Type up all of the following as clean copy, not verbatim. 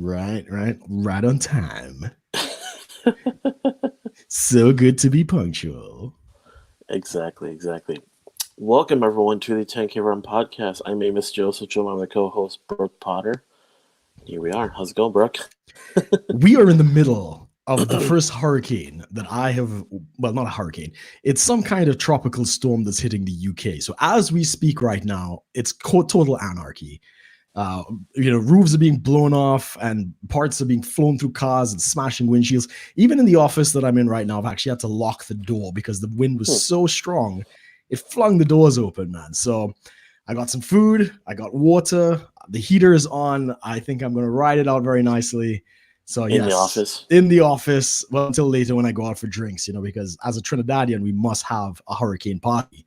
Right on time. So good to be punctual. Exactly. Welcome everyone to the 10K Run podcast. I'm Amos Joseph, joined by my co-host Brook Potter. Here we are. How's it going, Brook? We are in the middle of the first hurricane that I have, well, not a hurricane. It's some kind of tropical storm that's hitting the UK. So as we speak right now, it's total anarchy. Uh, Roofs are being blown off and parts are being flown through cars and smashing windshields. Even in the office that I'm in right now, I've actually had to lock the door because the wind was so strong. It flung the doors open, man. So I got some food, I got water, the heater is on. I think I'm going to ride it out very nicely. So, In the yes, office? in the office, well, until later when I go out for drinks, because as a Trinidadian, we must have a hurricane party,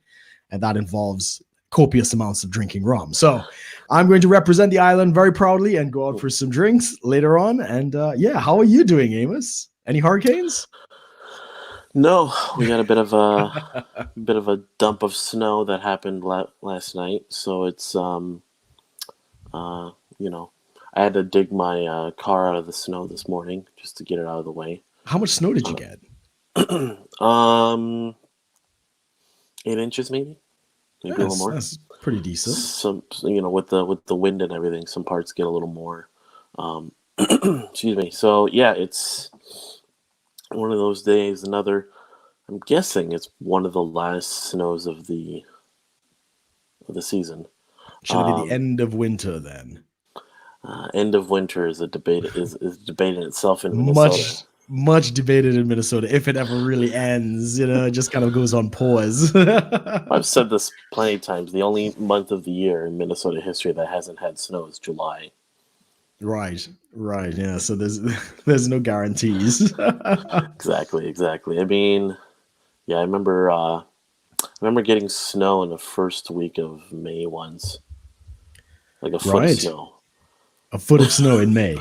and that involves copious amounts of drinking rum. So, I'm going to represent the island very proudly and go out for some drinks later on. And how are you doing, Amos? Any hurricanes? No, we got a bit of a dump of snow that happened last night. So it's uh, you know, I had to dig my car out of the snow this morning just to get it out of the way. How much snow did you Uh, get? um, 8 inches maybe a little Yes, more. that's pretty decent. Some with the wind and everything, some parts get a little more. Um, excuse me. So yeah, it's one of those days. I'm guessing it's one of the last snows of the season. Should it be the Um, end of winter then? End of winter is a debate is debating itself in Minnesota. Much debated in Minnesota if it ever really ends. It just kind of goes on pause. I've said this plenty of times. The only month of the year in Minnesota history that hasn't had snow is July. Right. Yeah. So there's there's no guarantees. Exactly. I mean, yeah, I remember getting snow in the first week of May once, like a foot of Right. snow. A foot of snow in May.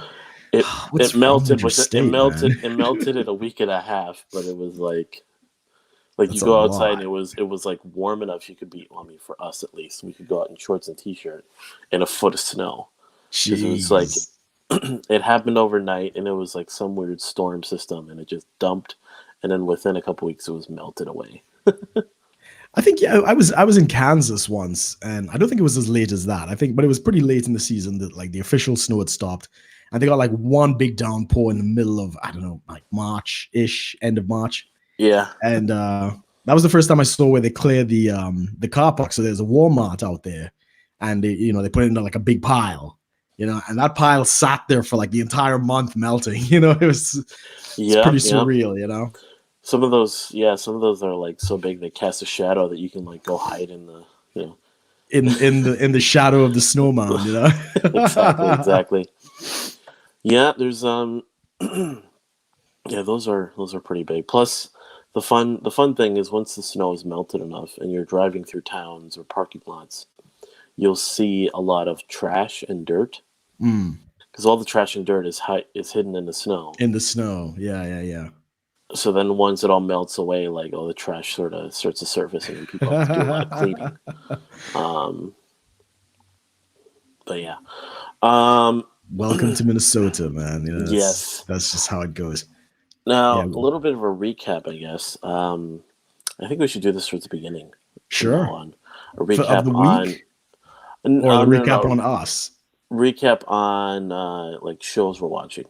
It What's it wrong melted with your with it state, melted man? it melted in a week and a half, but it was like you That's a go outside and lot. it was like warm enough you could be, well, I mean, for us at least, we could go out in shorts and t-shirt in a foot of snow because it was like Jeez. it happened overnight and it was like some weird storm system and it just dumped, and then within a couple weeks it was melted away. I think I was in Kansas once, and I don't think it was as late as that. But it was pretty late in the season that like the official snow had stopped, and they got like one big downpour in the middle of I don't know like March ish, end of March, Yeah, and that was the first time I saw where they cleared the car park. So there's a Walmart out there, and they put it into like a big pile, and that pile sat there for like the entire month melting. It's yeah, pretty yeah. surreal. Some of those are like so big they cast a shadow that you can like go hide in the you know In the shadow of the snow mound. exactly. Yeah, there's yeah, those are pretty big. Plus, the fun thing is once the snow is melted enough and you're driving through towns or parking lots, you'll see a lot of trash and dirt Mm, because all the trash and dirt is hidden in the snow. in the snow. Yeah. So then once it all melts away, like all the trash sort of starts to surface, and then people have to do a lot of cleaning. Um, but yeah, um, Welcome to Minnesota, man. That's yes. that's just how it goes. Yeah, Now a little bit of a recap, I guess. I think we should do this from the beginning from now sure. on. A Of recap the on week or the no, recap on no, us. recap on like shows we're watching.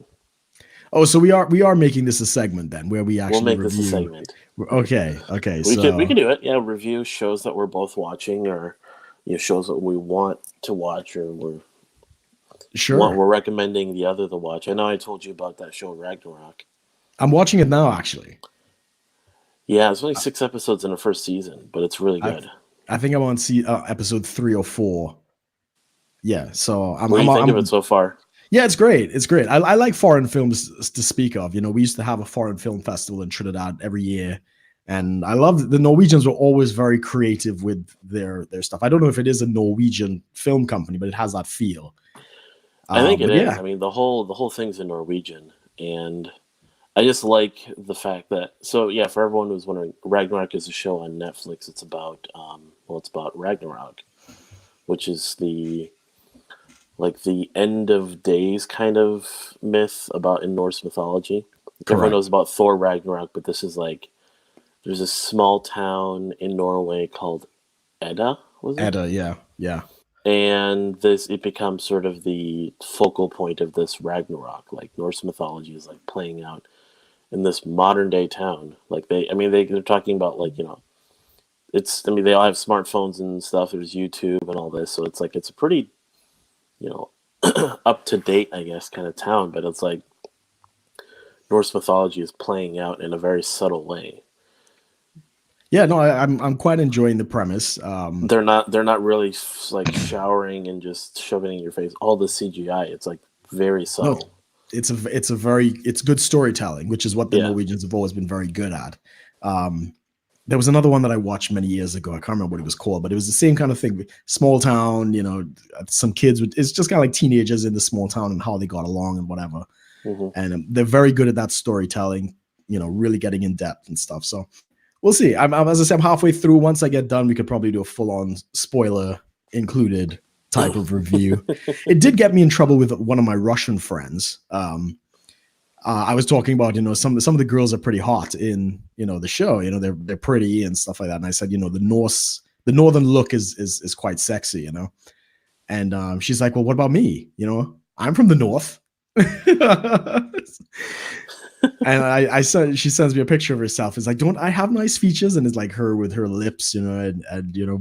Oh, so we are making this a segment then where we We'll actually make this a review. segment. Okay. We could So do it. Yeah, review shows that we're both watching, or shows that we want to watch, or sure, we're recommending the other to watch. I know I told you about that show Ragnarok. I'm watching it now. Actually, Yeah, it's only 6 episodes in the first season, but it's really I good. I think I'm on episode 3 or 4. Yeah, so I'm What do I'm you think of it I'm so far? yeah, it's great. It's great. I like foreign films to speak of. We used to have a foreign film festival in Trinidad every year, and I love the Norwegians were always very creative with their stuff. I don't know if it is a Norwegian film company, but it has that feel. I think it But is. yeah, I mean, the whole thing's in Norwegian, and I just like the fact that. So yeah, for everyone who's wondering, Ragnarok is a show on Netflix. It's about it's about Ragnarok, which is the like the end of days kind of myth about in Norse mythology. Everyone Correct. knows about Thor Ragnarok, but this is like there's a small town in Norway called Edda, was it? Edda, yeah, yeah. And this it becomes sort of the focal point of this Ragnarok. Like Norse mythology is like playing out in this modern day town. Like they're talking about like they all have smartphones and stuff. There's YouTube and all this, so it's like it's a pretty you know up to date, I guess, kind of town. But it's like Norse mythology is playing out in a very subtle way. Yeah, no, I'm quite enjoying the premise. They're not really like showering and just shoving it in your face. All the CGI, it's like very No, subtle. it's good storytelling, which is what the Yeah. Norwegians have always been very good at. Um, there was another one that I watched many years ago. I can't remember what it was called, but it was the same kind of thing. Small town, some kids it's just kind of like teenagers in the small town and how they got along and whatever. Hmm. And they're very good at that storytelling, really getting in depth and stuff. So we'll see. As I said, I'm halfway through. Once I get done, we could probably do a full-on spoiler included type of review. It did get me in trouble with one of my Russian friends. I was talking about, some of the girls are pretty hot in, the show. They're pretty and stuff like that. And I said, the northern look is quite sexy, And she's like, well, what about me? I'm from the north. And I said, she sends me a picture of herself. It's like, don't I have nice features? And it's like her with her lips, and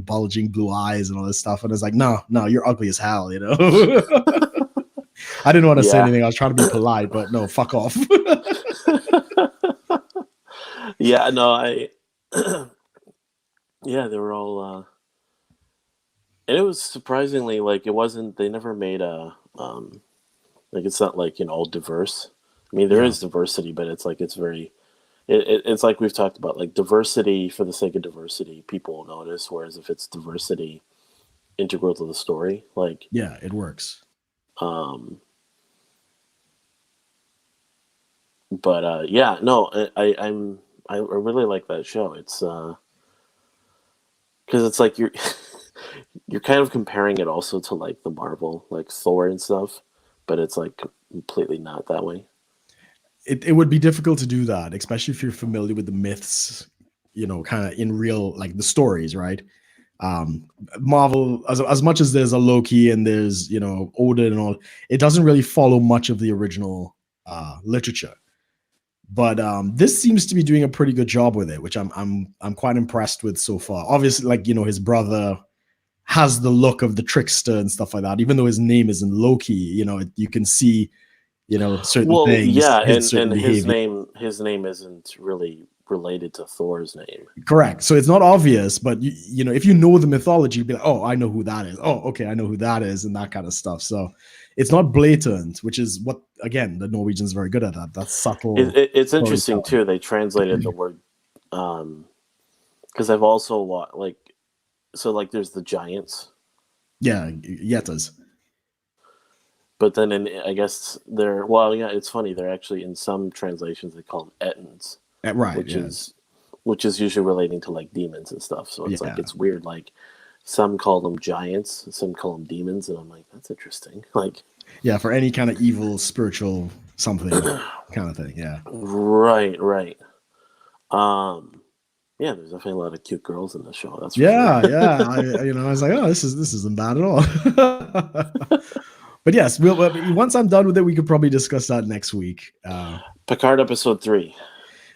bulging blue eyes and all this stuff. And it's like, no, you're ugly as hell, I didn't want to say Yeah. anything. I was trying to be polite, but no, fuck off. Yeah. No, yeah, they were all, and it was surprisingly like it wasn't. They never made like it's not like all diverse. I mean, there Yeah. is diversity, but it's like it's very. It's like we've talked about, like diversity for the sake of diversity, people will notice. Whereas if it's diversity integral to the story, like Yeah, it works. um, but yeah, no, I really like that show. It's because it's like you're you're kind of comparing it also to like the Marvel, like Thor and stuff, but it's like completely not that way. It would be difficult to do that, especially if you're familiar with the myths, kind of in real, like the stories, right? Um, Marvel, as much as there's a Loki and there's, Odin and all, it doesn't really follow much of the original literature. But this seems to be doing a pretty good job with it, which I'm quite impressed with so far. Obviously, like his brother has the look of the trickster and stuff like that. Even though his name isn't Loki, you can see certain Well, things, yeah, his and certain behavior. his name isn't really related to Thor's name. Correct. So it's not obvious, but if you know the mythology, you'd be like, oh, I know who that is. Oh, okay, I know who that is, and that kind of stuff. So it's not blatant, which is what, again, the Norwegians are very good at that. That's subtle It's interesting storytelling. too. They translated the word because I've also like so like there's the giants, Yeah, Yetas. but then I guess they're well, yeah. It's funny. They're actually in some translations they call them ettins, Right. which Yeah. is usually relating to like demons and stuff. So it's like Yeah. it's weird. Like some call them giants, some call them demons, and I'm like, that's interesting. Like, Yeah. For any kind of evil, spiritual something kind of thing. Yeah. right. Yeah, there's definitely a lot of cute girls in the show. That's for Yeah. sure. Yeah. I was like, oh, this isn't bad at all. But yes, once I'm done with it, we could probably discuss that next week. Picard episode 3.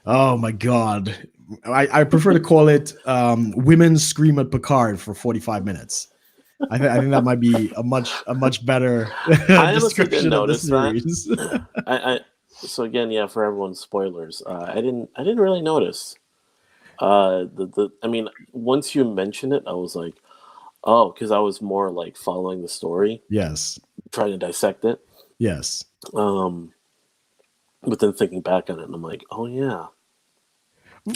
Oh my God. I prefer to call it Women Scream at Picard for 45 minutes. I think that might be a much better I honestly didn't description of the notice that. series. So again, yeah, for everyone's spoilers. I didn't really notice. I mean, once you mentioned it, I was like, oh, because I was more like following the story, Yes. trying to dissect it. Yes. But then thinking back on it, and I'm like, oh yeah.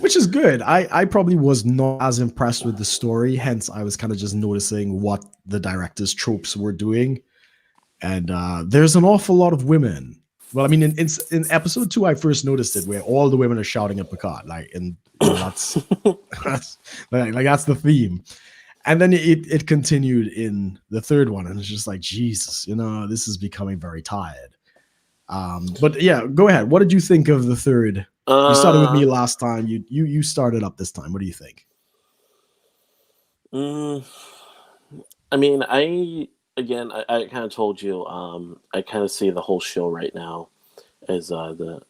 Which is good. I probably was not as impressed with the story, hence I was kind of just noticing what the director's tropes were doing. And there's an awful lot of women. Well, I mean, in episode 2, I first noticed it, where all the women are shouting at Picard, like, and that's that's the theme. And then it continued in the third one, and it's just like, Jesus, this is becoming very tired. But yeah, go ahead. What did you think of the third? You started with me last time. You started up this time. What do you think? I mean, I kind of told you, I kind of see the whole show right now as the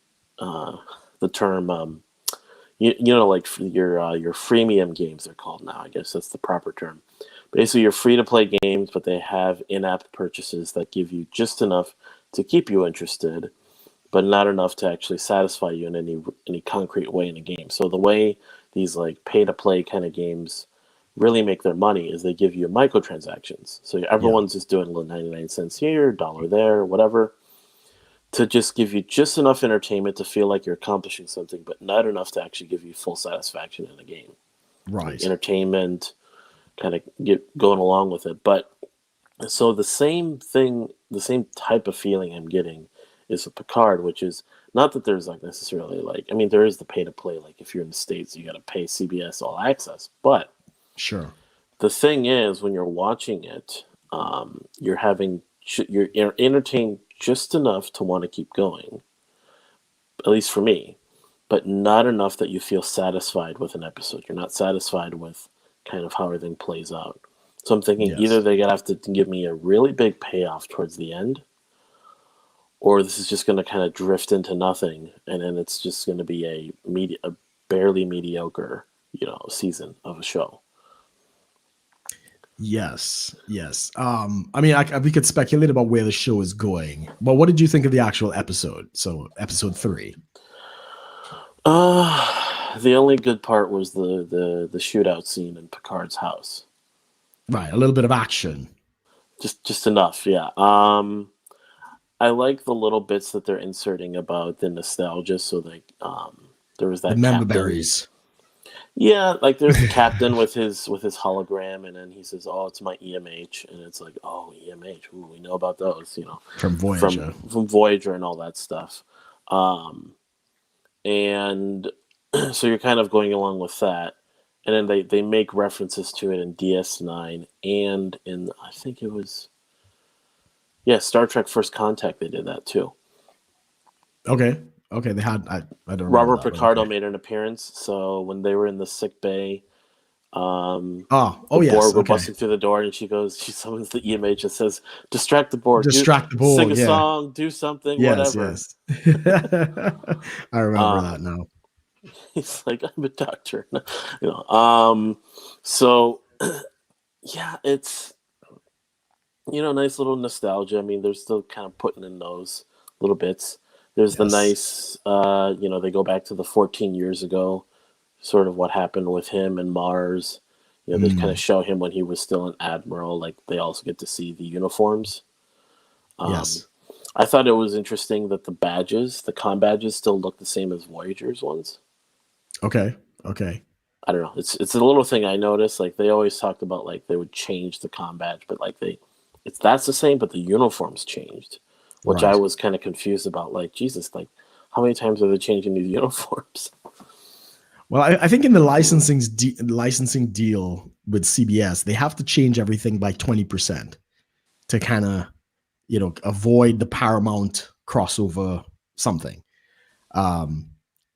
term, like your freemium games are called now. I guess that's the proper term. Basically, you're free to play games, but they have in-app purchases that give you just enough to keep you interested, but not enough to actually satisfy you in any concrete way in a game. So the way these like pay-to-play kind of games really make their money is they give you microtransactions. So everyone's just doing a little 99 cents here, dollar there, whatever, to just give you just enough entertainment to feel like you're accomplishing something, but not enough to actually give you full satisfaction in a game. Right. Like entertainment, kind of get going along with it. But so the same thing, the same type of feeling I'm getting is with Picard, which is not that there's like necessarily like, I mean, there is the pay to play. Like if you're in the States, you got to pay CBS All Access. But sure, the thing is, when you're watching it, you're entertained just enough to want to keep going, at least for me, but not enough that you feel satisfied with an episode. You're not satisfied with kind of how everything plays out. So I'm thinking either they're going to have to give me a really big payoff towards the end, or this is just going to kind of drift into nothing, and then it's just going to be a barely mediocre, season of a show. Yes. I mean, we could speculate about where the show is going, but what did you think of the actual episode? So, episode 3. The only good part was the shootout scene in Picard's house. Right, a little bit of action. Just enough, yeah. I like the little bits that they're inserting about the nostalgia. So like, there was that the member berries. Yeah, like there's the captain with his hologram, and then he says, "Oh, it's my EMH," and it's like, "Oh, EMH, ooh, we know about those, from Voyager, from Voyager and all that stuff." And so you're kind of going along with that, and then they make references to it in DS9 and in I think it was Star Trek First Contact. They did that too. Okay. They had I don't remember Robert that, Picardo made an appearance. So when they were in the sick bay, Borg were busting through the door, and she summons the EMH and says, "Distract the Borg, the Borg, sing a song, do something, whatever." Yes. I remember that now. He's like, "I'm a doctor," So yeah, it's nice little nostalgia. I mean, they're still kind of putting in those little bits. There's the nice, they go back to the 14 years ago, sort of what happened with him and Mars. They kind of show him when he was still an admiral. Like they also get to see the uniforms. Yes. I thought it was interesting that the comm badges still look the same as Voyager's ones. Okay. I don't know. It's a little thing I noticed. Like they always talked about like they would change the comm badge, but like that's the same, but the uniforms changed. Which I was kind of confused about, like, Jesus, like, how many times are they changing these uniforms? Well, I think in the licensing deal with CBS, they have to change everything by 20% to kind of, avoid the Paramount crossover something.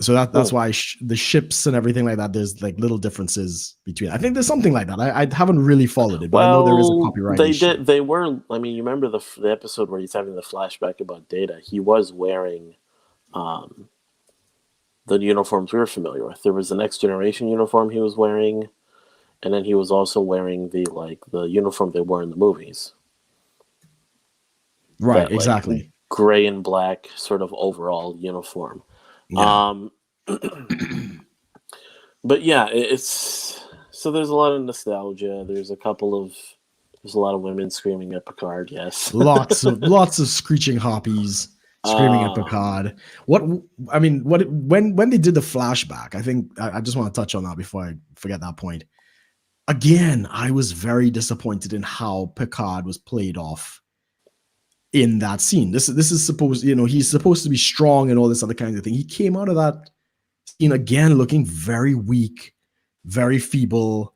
So that's why the ships and everything like that, there's like little differences between. I think there's something like that. I haven't really followed it, but I know there is a copyright issue. They were. I mean, you remember the episode where he's having the flashback about Data? He was wearing the uniforms we were familiar with. There was the Next Generation uniform he was wearing, and then he was also wearing the uniform they wore in the movies. Right. Exactly. Gray and black sort of overall uniform. Yeah. But yeah, it's so there's a lot of nostalgia. There's a lot of women screaming at Picard. Yes, lots of screeching harpies screaming at Picard. When they did the flashback, I think I just want to touch on that before I forget that point. Again, I was very disappointed in how Picard was played off in that scene. This is supposed, he's supposed to be strong and all this other kind of thing. He came out of that scene again looking very weak, very feeble,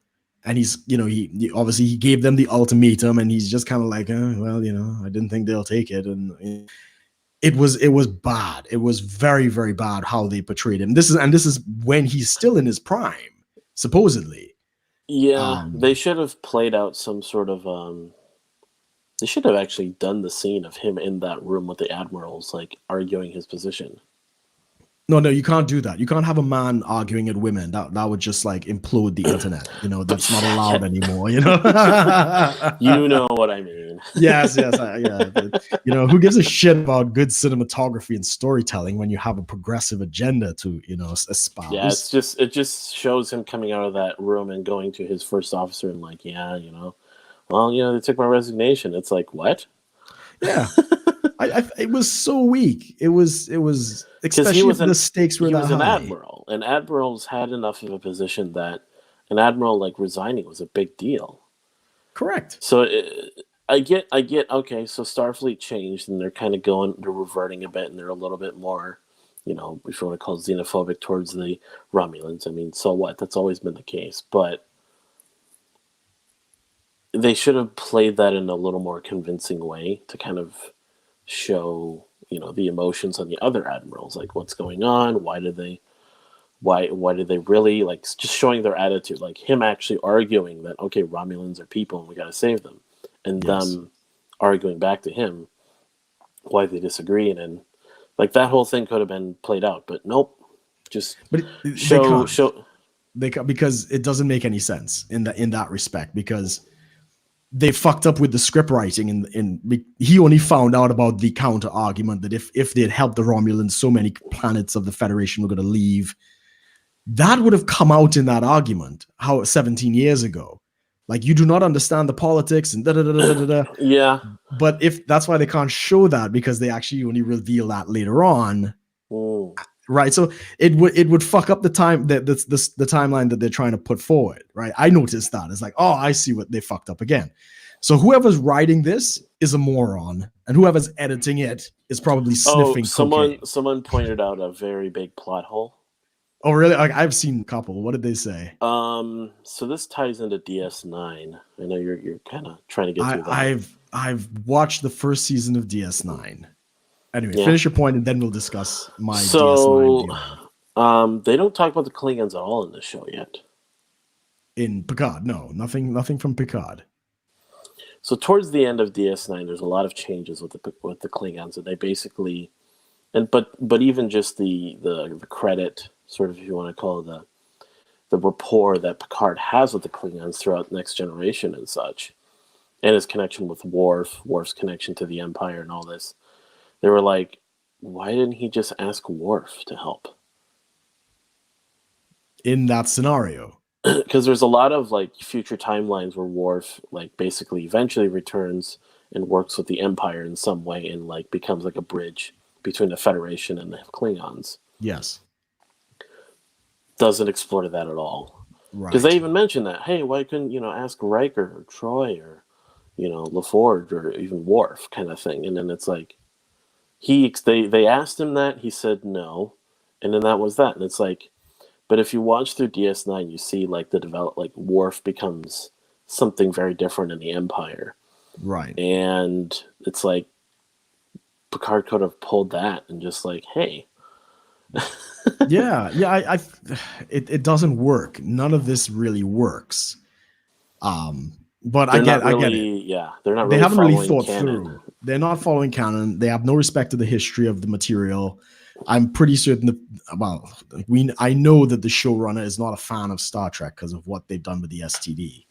and he's, he obviously he gave them the ultimatum, and he's just kind of like, well, I didn't think they'll take it, and it was bad. It was very, very bad how they portrayed him. This is when he's still in his prime, supposedly. Yeah, they should have played out some sort of they should have actually done the scene of him in that room with the admirals, like arguing his position. No, you can't do that. You can't have a man arguing at women. That would just like implode the internet. That's not allowed anymore. You know what I mean? Yes, yeah. But, who gives a shit about good cinematography and storytelling when you have a progressive agenda to, espouse? Yeah, it just shows him coming out of that room and going to his first officer and like, yeah, well, they took my resignation. It's like, what? Yeah. It was so weak. It was especially if the stakes were that high. He was an admiral, and admirals had enough of a position that an admiral like resigning was a big deal. Correct. So I get. Okay, so Starfleet changed, and they're kind of they're reverting a bit, and they're a little bit more, if you want to call it xenophobic towards the Romulans. I mean, so what? That's always been the case, but they should have played that in a little more convincing way to kind of show the emotions on the other admirals, like what's going on, why did they really, like, just showing their attitude, like him actually arguing that, okay, Romulans are people and we got to save them, and them arguing back to him why they disagree, and like that whole thing could have been played out, but nope, just show because it doesn't make any sense in that respect, because they fucked up with the script writing, and he only found out about the counter argument that if they had helped the Romulans, so many planets of the Federation were going to leave. That would have come out in that argument, how 17 years ago. Like, you do not understand the politics and da-da-da-da-da-da. Yeah. But that's why they can't show that, because they actually only reveal that later on. Ooh. Right. So it would fuck up the timeline that they're trying to put forward. Right. I noticed that. It's like, oh, I see what they fucked up again. So whoever's writing this is a moron, and whoever's editing it is probably sniffing cocaine. Someone pointed out a very big plot hole. Oh, really? I've seen a couple. What did they say? So this ties into DS9. I know you're kind of trying to get through that. I've watched the first season of DS9. Anyway, finish your point, and then we'll discuss my DS9. They don't talk about the Klingons at all in this show yet. In Picard, no, nothing from Picard. So towards the end of DS9, there's a lot of changes with the Klingons, and they basically, but even just the credit, sort of, if you want to call it the rapport that Picard has with the Klingons throughout Next Generation and such, and his connection with Worf's connection to the Empire and all this. They were like, why didn't he just ask Worf to help? In that scenario. Because there's a lot of like future timelines where Worf like basically eventually returns and works with the Empire in some way, and like becomes like a bridge between the Federation and the Klingons. Yes. Doesn't explore that at all. Right. Because they even mentioned that, hey, why couldn't, ask Riker or Troy or, LaForge or even Worf kind of thing. And then it's like, they asked him that, he said no, and then that was that. And it's like, but if you watch through DS9, you see like Worf becomes something very different in the Empire. Right. And it's like Picard could have pulled that and just like, hey. yeah. It doesn't work. None of this really works. But I get it. Yeah, they're not. They haven't really thought canon. through. They're not following canon. They have no respect to the history of the material. I'm pretty certain I know that the showrunner is not a fan of Star Trek because of what they've done with the STD.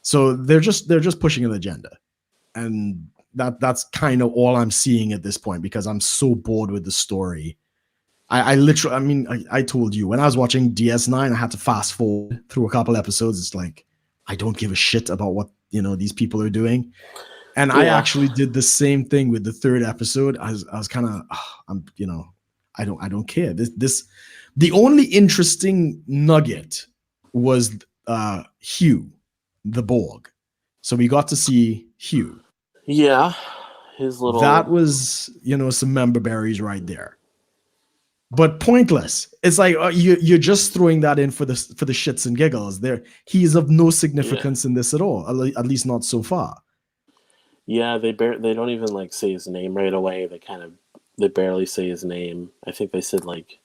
So they're just pushing an agenda, and that's kind of all I'm seeing at this point, because I'm so bored with the story. I told you when I was watching DS9, I had to fast forward through a couple episodes. It's like, I don't give a shit about what these people are doing. And I actually did the same thing with the third episode. I was kind of, I don't care. The only interesting nugget was Hugh, the Borg. So we got to see Hugh. Yeah, his little. That was some member berries right there. but pointless. It's like you're just throwing that in for the shits and giggles. He is of no significance in this at all. At least not so far. Yeah, they don't even like say his name right away. They barely say his name. I think they said like,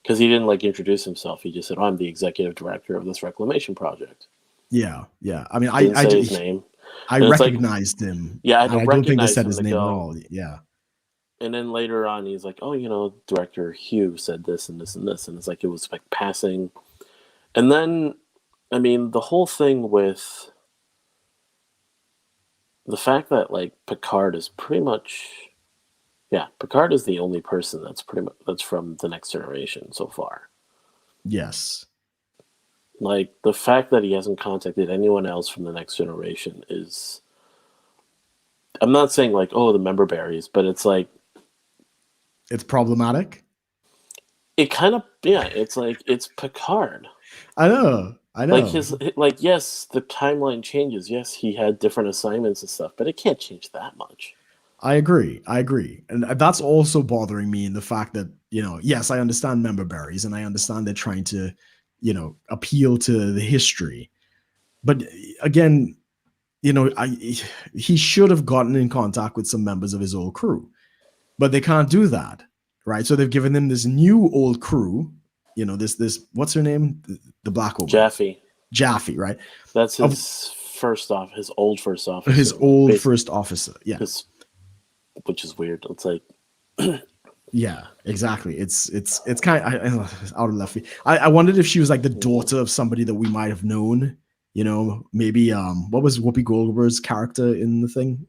because he didn't like introduce himself. He just said, "I'm the executive director of this reclamation project." Yeah, yeah. I mean, Didn't say his name. I And it's like, recognized him. yeah, I had to I don't think they recognize said him his to name at go. all. Yeah. And then later on, he's like, "Oh, Director Hugh said this and this and this," and it's like it was like passing. And then, I mean, the whole thing with the fact that like Picard is pretty much, yeah, Picard is the only person that's from the Next Generation so far. Yes. Like the fact that he hasn't contacted anyone else from the Next Generation is. I'm not saying like, oh, the member berries, but it's like it's problematic. It kind of, yeah. It's like it's Picard. I know. Like yes, the timeline changes. Yes, he had different assignments and stuff, but it can't change that much. I agree, and that's also bothering me in the fact that yes, I understand member berries, and I understand they're trying to, appeal to the history, but again, he should have gotten in contact with some members of his old crew, but they can't do that, right? So they've given him this new old crew. This what's her name? The black woman. Jaffe, right? That's his his old first officer. His old first officer, yeah. Which is weird. It's like, yeah, exactly. It's kind of out of left field. I wondered if she was like the daughter of somebody that we might have known. Maybe what was Whoopi Goldberg's character in the thing?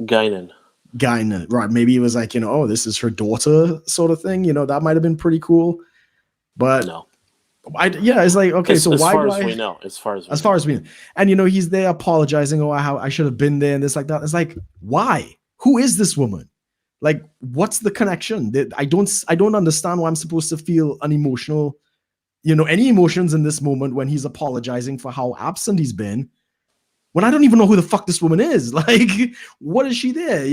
Guinan, right? Maybe it was like oh, this is her daughter, sort of thing. That might have been pretty cool. But no, it's like okay, so why? As far as we know, and he's there apologizing. Oh, how I should have been there, and this like that. It's like why? Who is this woman? Like, what's the connection? I don't understand why I'm supposed to feel an emotional, any emotions in this moment when he's apologizing for how absent he's been, when I don't even know who the fuck this woman is. Like, what is she there?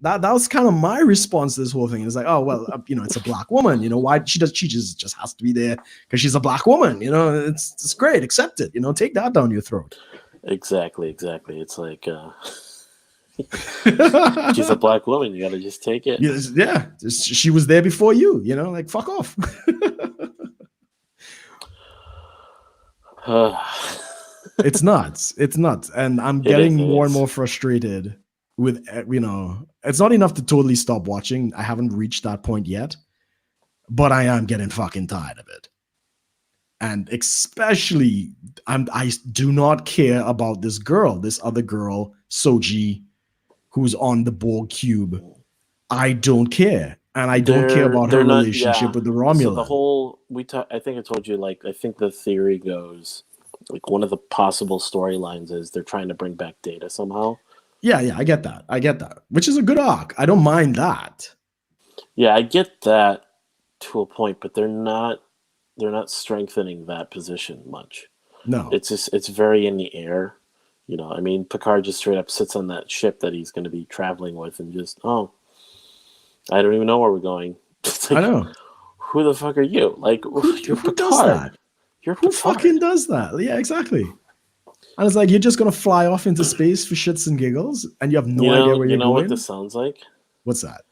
That was kind of my response to this whole thing. It's like, oh well, it's a black woman. Why she just has to be there because she's a black woman. It's great, accept it. Take that down your throat. Exactly. It's like. She's a black woman. You gotta just take it. Yeah, she was there before you. Like fuck off. It's nuts, and I'm getting more and more frustrated with it's not enough to totally stop watching. I haven't reached that point yet, but I am getting fucking tired of it. And especially, I do not care about this other girl, Soji, who's on the Borg cube. I don't care. And I don't care about her relationship with the Romulan. So the whole, I think I told you, like, I think the theory goes, like, one of the possible storylines is they're trying to bring back Data somehow. Yeah, I get that. Which is a good arc. I don't mind that. Yeah, I get that to a point, but they're not strengthening that position much. No. It's very in the air. I mean, Picard just straight up sits on that ship that he's going to be traveling with and just, I don't even know where we're going. Like, I know. Who the fuck are you? Like, you're who Picard. Does that? Who fucking does that? Yeah, exactly. And it's like, you're just going to fly off into space for shits and giggles, and you have no idea where you're going? You know what this sounds like? What's that?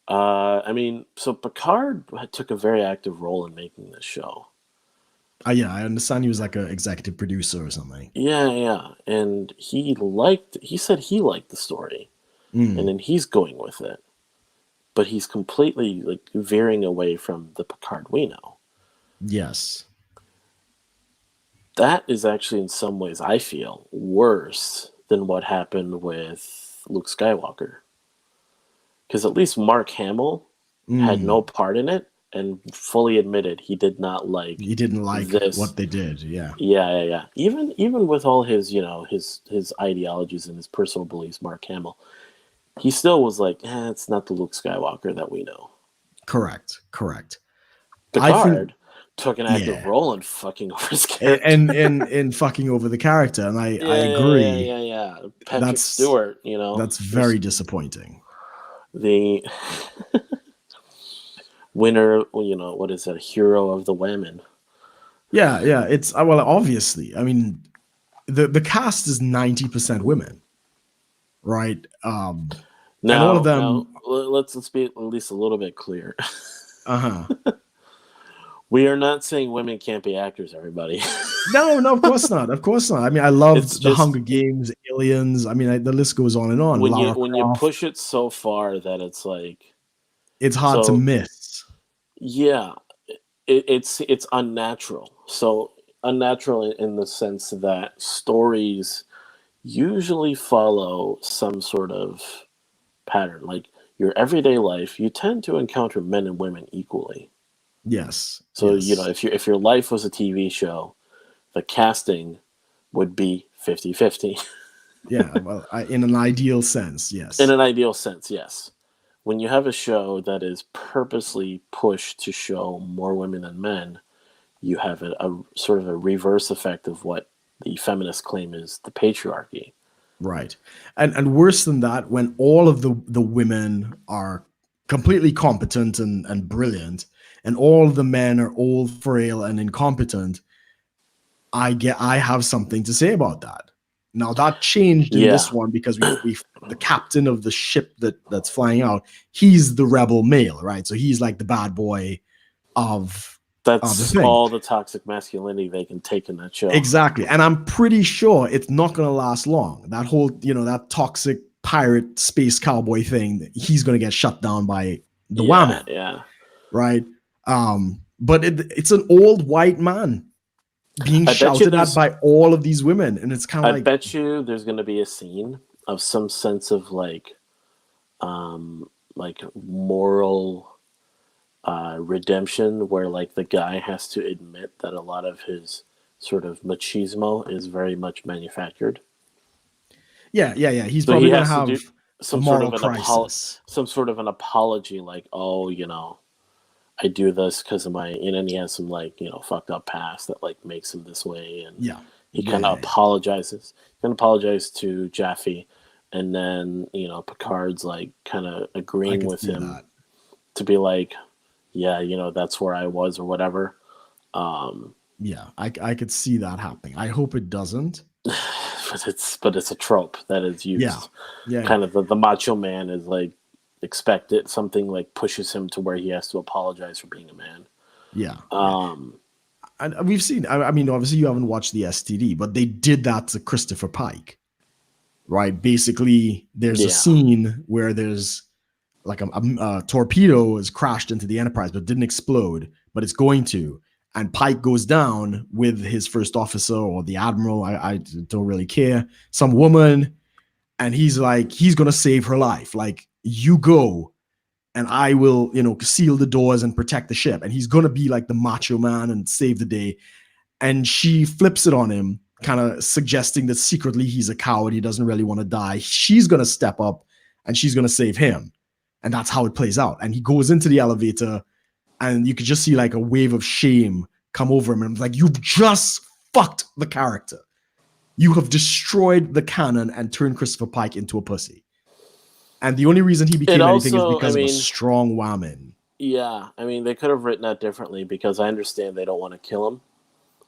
I mean, so Picard took a very active role in making this show. Yeah, I understand he was like an executive producer or something. Yeah. And he said he liked the story. And then he's going with it. But he's completely like veering away from the Picard we know. Yes. That is actually in some ways, I feel, worse than what happened with Luke Skywalker. Because at least Mark Hamill had no part in it. And fully admitted he didn't like this. What they did. Yeah. Even with all his his ideologies and his personal beliefs, Mark Hamill, he still was like, it's not the Luke Skywalker that we know. Correct. Picard took an active role in fucking over his character and fucking over the character, and I agree. Yeah. Patrick Stewart, winner, what is it, hero of the women. Yeah, yeah. It's well, obviously. I mean, the cast is 90% women, right? And all of Now, them. let's be at least a little bit clear. Uh-huh. We are not saying women can't be actors, everybody. No, no, of course not. Of course not. I mean, I It's loved the just Hunger Games, Aliens. I mean, the list goes on and on. Lara when you Croft. push it so far that it's like, It's hard to so miss. yeah, it's unnatural. So unnatural in the sense that stories usually follow some sort of pattern. Like your everyday life, you tend to encounter men and women equally. Yes, So yes. if your life was a TV show, the casting would be 50-50. Yeah, well, in an ideal sense, In yes. an ideal sense, yes. When you have a show that is purposely pushed to show more women than men, you have a sort of a reverse effect of what the feminists claim is the patriarchy. Right. And worse than that, when all of the women are completely competent and brilliant, and all of the men are old, frail, and incompetent, I have something to say about that. Now that changed in Yeah, this one because we the captain of the ship that's flying out, he's the rebel male, right? So he's like the bad boy of the that's thing. all the toxic masculinity they can take in that show. Exactly. And I'm pretty sure it's not going to last long. That whole, that toxic pirate space cowboy thing, he's going to get shut down by the Yeah, woman, yeah. right? But it's an old white man being I bet you shouted at there's by all of these women. And it's kind of I like, bet you there's going to be a scene of some sense of like moral redemption where like the guy has to admit that a lot of his sort of machismo is very much manufactured. yeah, yeah, yeah. He's So he probably going to has to have do a moral crisis. some sort of an apology, like, oh, I do this because of my, and he has some like, fucked up past that like makes him this way, and Yeah. he Yeah, kind yeah, of yeah. apologizes. He can apologize to Jaffe, and then Picard's like kind of I agreeing could with see him that. to be like, yeah, that's where I was or whatever. Um, Yeah, I could see that happening. I hope it doesn't. but it's a trope that is Yeah. used. Yeah, yeah. Kind of the macho man is like expected. Something like pushes him to where he has to apologize for being a man. Yeah. Yeah. Um, And we've seen, I mean, obviously you haven't watched the STD, but they did that to Christopher Pike, right? Basically, there's a yeah, scene where there's like a torpedo is crashed into the Enterprise, but didn't explode, but it's going to. And Pike goes down with his first officer or the admiral. I don't really care. Some woman. And he's like, he's going to save her life. Like, you go and I will, seal the doors and protect the ship. And he's going to be like the macho man and save the day. And she flips it on him, kind of suggesting that secretly he's a coward. He doesn't really want to die. She's going to step up and she's going to save him. And that's how it plays out. And he goes into the elevator and you could just see like a wave of shame come over him. And I'm like, you've just fucked the character. You have destroyed the canon and turned Christopher Pike into a pussy. And the only reason he it became anything is also, I because of a mean, strong woman. yeah, I mean, they could have written that differently because I understand they don't want to kill him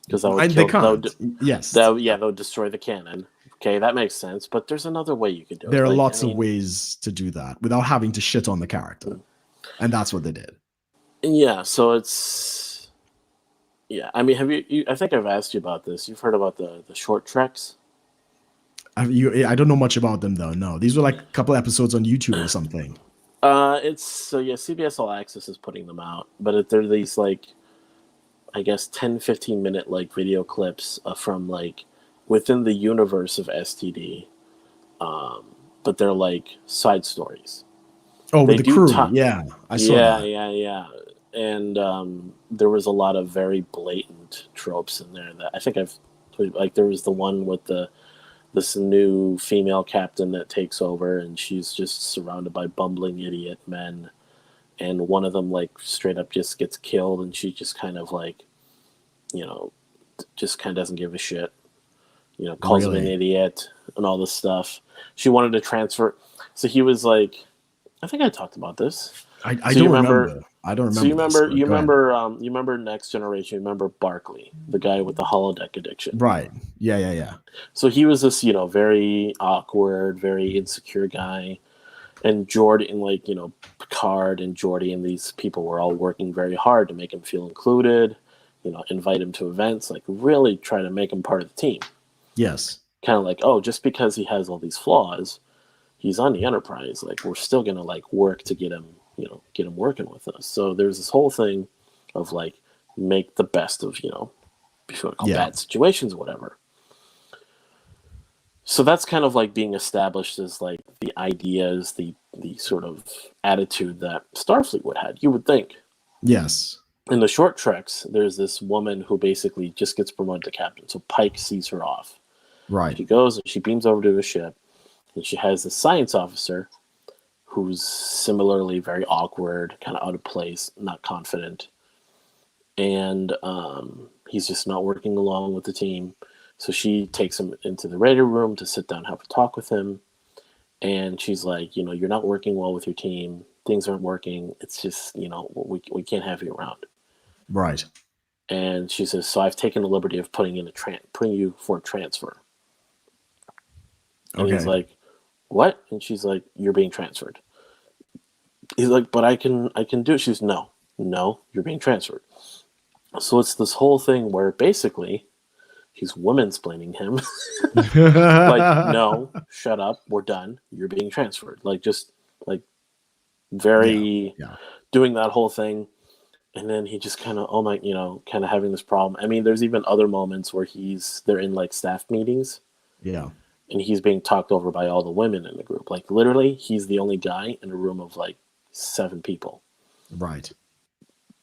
because And they can't. Yes. that would destroy the canon. Okay, that makes sense. But there's another way you could do it. There are Like, I lots of mean, ways to do that without having to shit on the character. And that's what they did. yeah. So it's yeah. I mean, have you? I think I've asked you about this. You've heard about the short treks. I don't know much about them though. No, these were like a couple episodes on YouTube or something. It's so yeah. CBS All Access is putting them out, but they're these like, I guess 10-15 minute like video clips from like within the universe of STD. But they're like side stories. Oh, They with the do crew. talk. Yeah, I saw Yeah, that. yeah. And there was a lot of very blatant tropes in there that I think I've like. There was the one with this new female captain that takes over, and she's just surrounded by bumbling idiot men, and one of them like straight up just gets killed, and she just kind of like, you know, just kind of doesn't give a shit. Calls him an Really? idiot and all this stuff. She wanted to transfer. So he was like, I think I talked about this. I So you don't remember remember. I don't So you remember this, remember, but go ahead. you remember Next Generation. You remember Barkley, the guy with the holodeck addiction. Right. Yeah. So he was this, very awkward, very insecure guy, and Jordan, like Picard and Geordi and these people were all working very hard to make him feel included. Invite him to events, like really try to make him part of the team. Yes. Kind of like, oh, just because he has all these flaws, he's on the Enterprise. Like we're still gonna like work to get him, get him working with us. So there's this whole thing of like make the best of bad situations or whatever. So that's kind of like being established as like the ideas, the sort of attitude that Starfleet would have. You would think. Yes. In the short treks, there's this woman who basically just gets promoted to captain. So Pike sees her off. Right. She goes and she beams over to a ship, and she has the science officer who's similarly very awkward, kind of out of place, not confident. And he's just not working along with the team. So she takes him into the radio room to sit down and have a talk with him. And she's like, you're not working well with your team. Things aren't working. It's just, we can't have you around. Right. And she says, so I've taken the liberty of putting you for a transfer. And he's like, what? And she's like, you're being transferred. He's like, but I can do it. She's no, you're being transferred. So it's this whole thing where basically he's woman-splaining him. Like, no, shut up. We're done. You're being transferred. Like, just like very doing that whole thing. And then he just kind of, kind of having this problem. I mean, there's even other moments where they're in like staff meetings. Yeah. And he's being talked over by all the women in the group. Like literally, he's the only guy in a room of like 7 people. Right.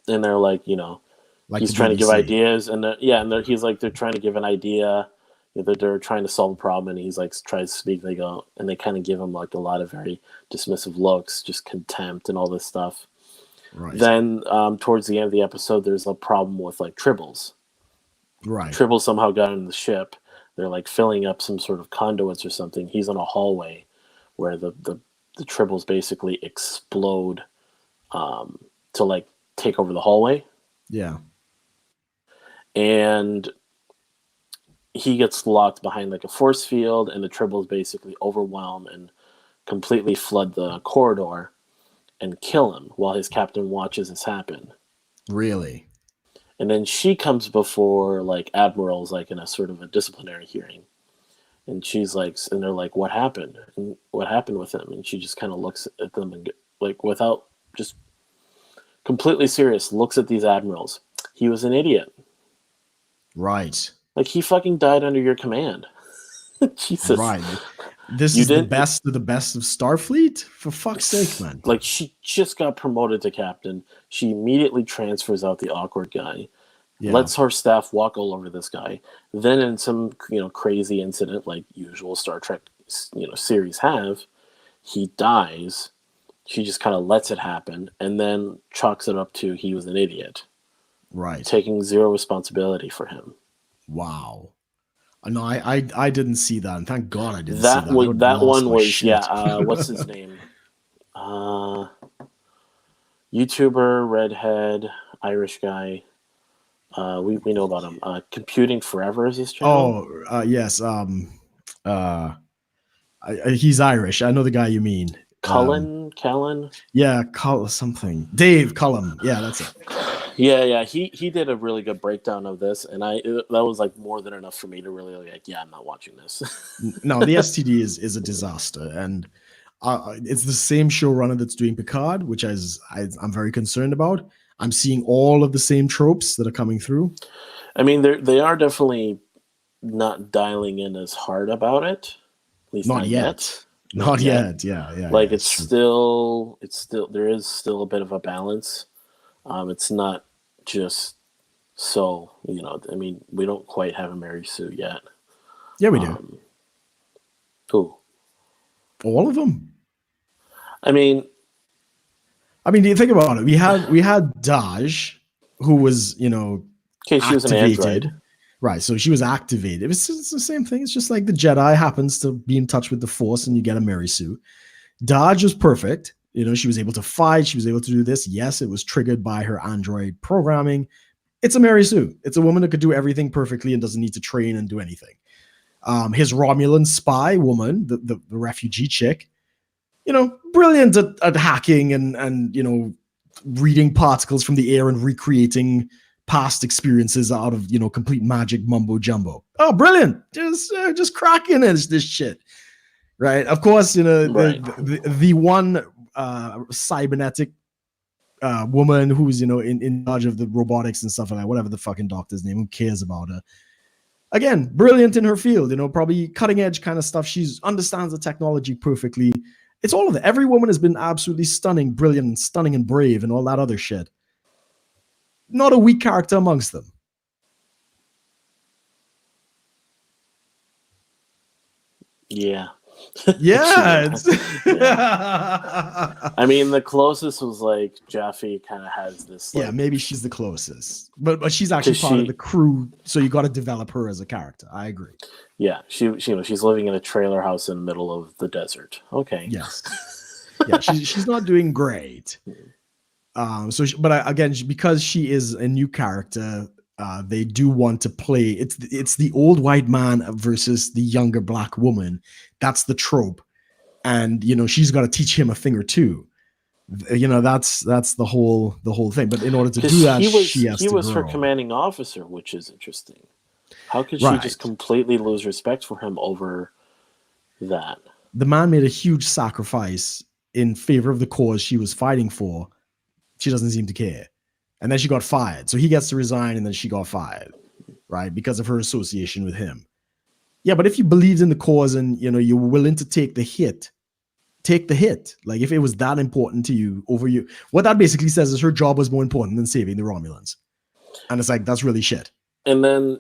And they're like, like he's trying to give ideas, and he's like, they're trying to give an idea, they're trying to solve a problem, and he's like tries to speak. They go, and they kind of give him like a lot of very dismissive looks, just contempt and all this stuff. Right. Then towards the end of the episode, there's a problem with like tribbles. Right. Tribbles somehow got in the ship. They're like filling up some sort of conduits or something. He's in a hallway where the tribbles basically explode to like take over the hallway. Yeah. And he gets locked behind like a force field, and the tribbles basically overwhelm and completely flood the corridor and kill him while his captain watches this happen. Really? And then she comes before like admirals, like in a sort of a disciplinary hearing. And she's like, and they're like, what happened? And what happened with him? And she just kind of looks at them and like, without just completely serious, looks at these admirals. He was an idiot. Right. Like he fucking died under your command. Jesus. Right. This is the best of Starfleet? For fuck's sake, man. Like she just got promoted to captain. She immediately transfers out the awkward guy. Yeah. Lets her staff walk all over this guy. Then in some, crazy incident like usual Star Trek, series have, he dies. She just kind of lets it happen and then chalks it up to he was an idiot. Right. Taking zero responsibility for him. Wow. No, I didn't see that, and thank God I didn't see that. That one was what's his name? YouTuber, redhead, Irish guy. We know about him. Computing Forever is his channel. Oh, yes. He's Irish. I know the guy you mean. Cullen. Yeah, something. Dave Cullum. Yeah, that's it. Yeah. He did a really good breakdown of this, and that was like more than enough for me to really like. Yeah, I'm not watching this. No, the STD is a disaster, and it's the same showrunner that's doing Picard, which I'm very concerned about. I'm seeing all of the same tropes that are coming through. I mean, they are definitely not dialing in as hard about it. At least not yet. Not yet. Yeah. Like it's still there is still a bit of a balance. It's not just so, I mean, we don't quite have a Mary Sue yet. Yeah, we do. Who? All of them. I mean, do you think about it? We had Daj, who was, she was an android. Right, so she was activated. It's the same thing. It's just like the Jedi happens to be in touch with the Force and you get a Mary Sue. Daj was perfect. You know, she was able to fight. She was able to do this. Yes, it was triggered by her android programming. It's a Mary Sue. It's a woman that could do everything perfectly and doesn't need to train and do anything. His Romulan spy woman, the refugee chick, you know, brilliant at hacking and, you know, reading particles from the air and recreating past experiences out of, you know, complete magic mumbo jumbo. Oh, brilliant. Just cracking this shit. Right. Of course, you know, Right. the one cybernetic woman who's, you know, in charge of the robotics and stuff like that, whatever the fucking doctor's name, who cares about her? Again, brilliant in her field, you know, probably cutting edge kind of stuff. She understands the technology perfectly. It's all of it. Every woman has been absolutely stunning, brilliant, stunning and brave and all that other shit. Not a weak character amongst them. Yeah. Yeah. Yeah. I mean, the closest was like Jaffe kind of has this. Like, yeah, maybe she's the closest, but she's actually part of the crew, so you got to develop her as a character. I agree. Yeah, she you know, she's living in a trailer house in the middle of the desert. Okay. Yes. Yeah, she's not doing great. Again, because she is a new character, they do want to play. It's the old white man versus the younger black woman. That's the trope, and you know she's got to teach him a thing or two. You know that's the whole thing. But in order to do that, he was her commanding officer, which is interesting. How could she just completely lose respect for him over that? The man made a huge sacrifice in favor of the cause she was fighting for. She doesn't seem to care. And then she got fired. So he gets to resign and then she got fired, right? Because of her association with him. Yeah, but if you believed in the cause and, you know, you were willing to take the hit. Like if it was that important to you over you, what that basically says is her job was more important than saving the Romulans. And it's like, that's really shit. And then,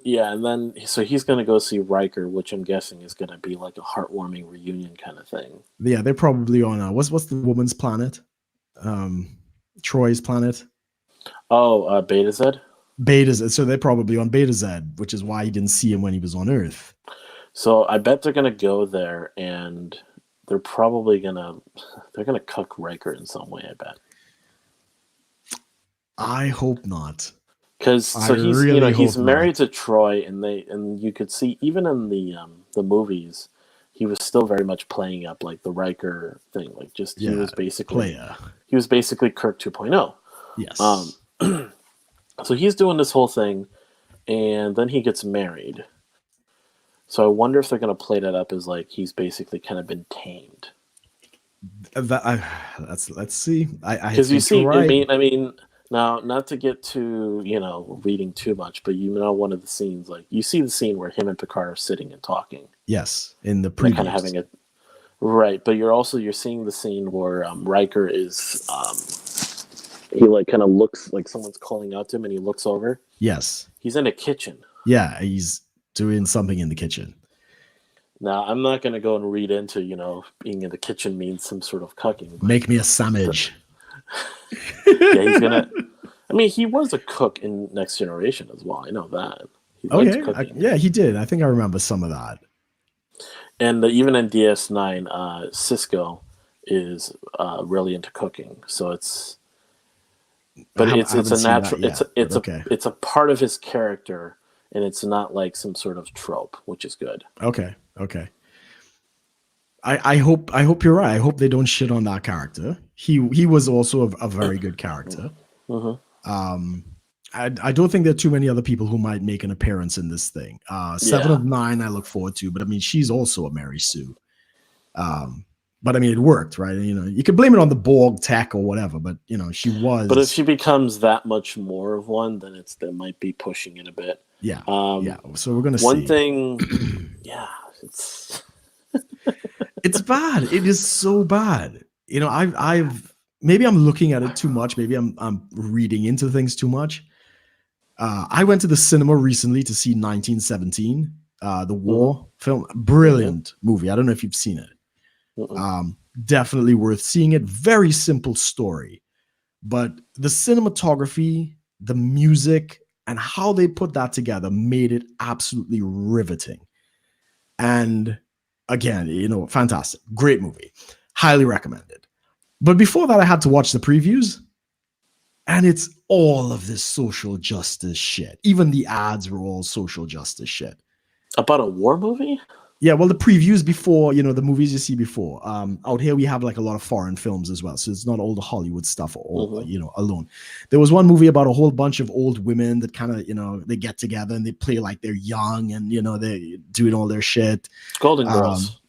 so he's going to go see Riker, which I'm guessing is going to be like a heartwarming reunion kind of thing. Yeah, they're probably on, what's the woman's planet? Troy's planet. Oh, Beta Z? Beta Z. So they're probably on Beta Z, which is why he didn't see him when he was on Earth. So I bet they're going to go there and they're probably going to cook Riker in some way, I bet. I hope not. Because he's married to Troy, and you could see even in the movies, he was still very much playing up like the Riker thing. Like he was basically Kirk 2.0. Yes. So he's doing this whole thing, and then he gets married. So I wonder if they're going to play that up as like he's basically kind of been tamed. Let's see. Because you see, right. I mean. Now, not to get too, reading too much, but one of the scenes, like you see the scene where him and Picard are sitting and talking. Yes, in the previews. Kind of having it right, but you're seeing the scene where Riker is, he like kind of looks like someone's calling out to him, and he looks over. Yes, he's in a kitchen. Yeah, he's doing something in the kitchen. Now, I'm not going to go and read into, being in the kitchen means some sort of cooking. Make me a sandwich. Yeah, he's gonna. I mean, he was a cook in Next Generation as well. I know that. He did. I think I remember some of that. And even in DS9, Cisco is really into cooking. So it's a natural. It's a part of his character, and it's not like some sort of trope, which is good. Okay. I hope you're right. I hope they don't shit on that character. He was also a very good character. Mm-hmm. I don't think there are too many other people who might make an appearance in this thing. 7 of 9 I look forward to, but I mean she's also a Mary Sue. But I mean it worked, right? You can blame it on the Borg tech or whatever, but she was. But if she becomes that much more of one, then they might be pushing it a bit. Yeah. So we're gonna see. One thing. It's bad. It is so bad. I've maybe I'm looking at it too much. Maybe I'm reading into things too much. I went to the cinema recently to see 1917, the war film. Brilliant movie. I don't know if you've seen it. Definitely worth seeing it. Very simple story, but the cinematography, the music, and how they put that together made it absolutely riveting. And again, fantastic. Great movie. Highly recommended. But before that, I had to watch the previews, and it's all of this social justice shit. Even the ads were all social justice shit. About a war movie? Yeah, well, the previews before, the movies you see before. Out here we have like a lot of foreign films as well, so it's not all the Hollywood stuff all alone. There was one movie about a whole bunch of old women that kind of they get together and they play like they're young and they're doing all their shit. Golden Girls.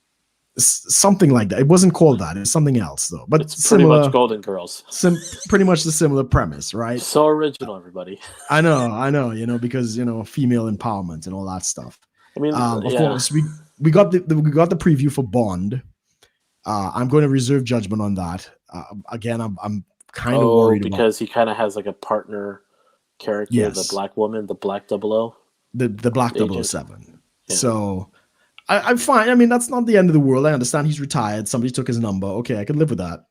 Something like that. It wasn't called that. It's something else though. But it's pretty much Golden Girls. Pretty much the similar premise, right? So original, everybody. I know, because female empowerment and all that stuff. I mean, of course we got the preview for Bond. I'm going to reserve judgment on that. Again, I'm kind of worried because he kind of has like a partner character, the black woman, the Black 00. The Black 007. Yeah. So I'm fine. I mean, that's not the end of the world. I understand he's retired. Somebody took his number. Okay, I can live with that.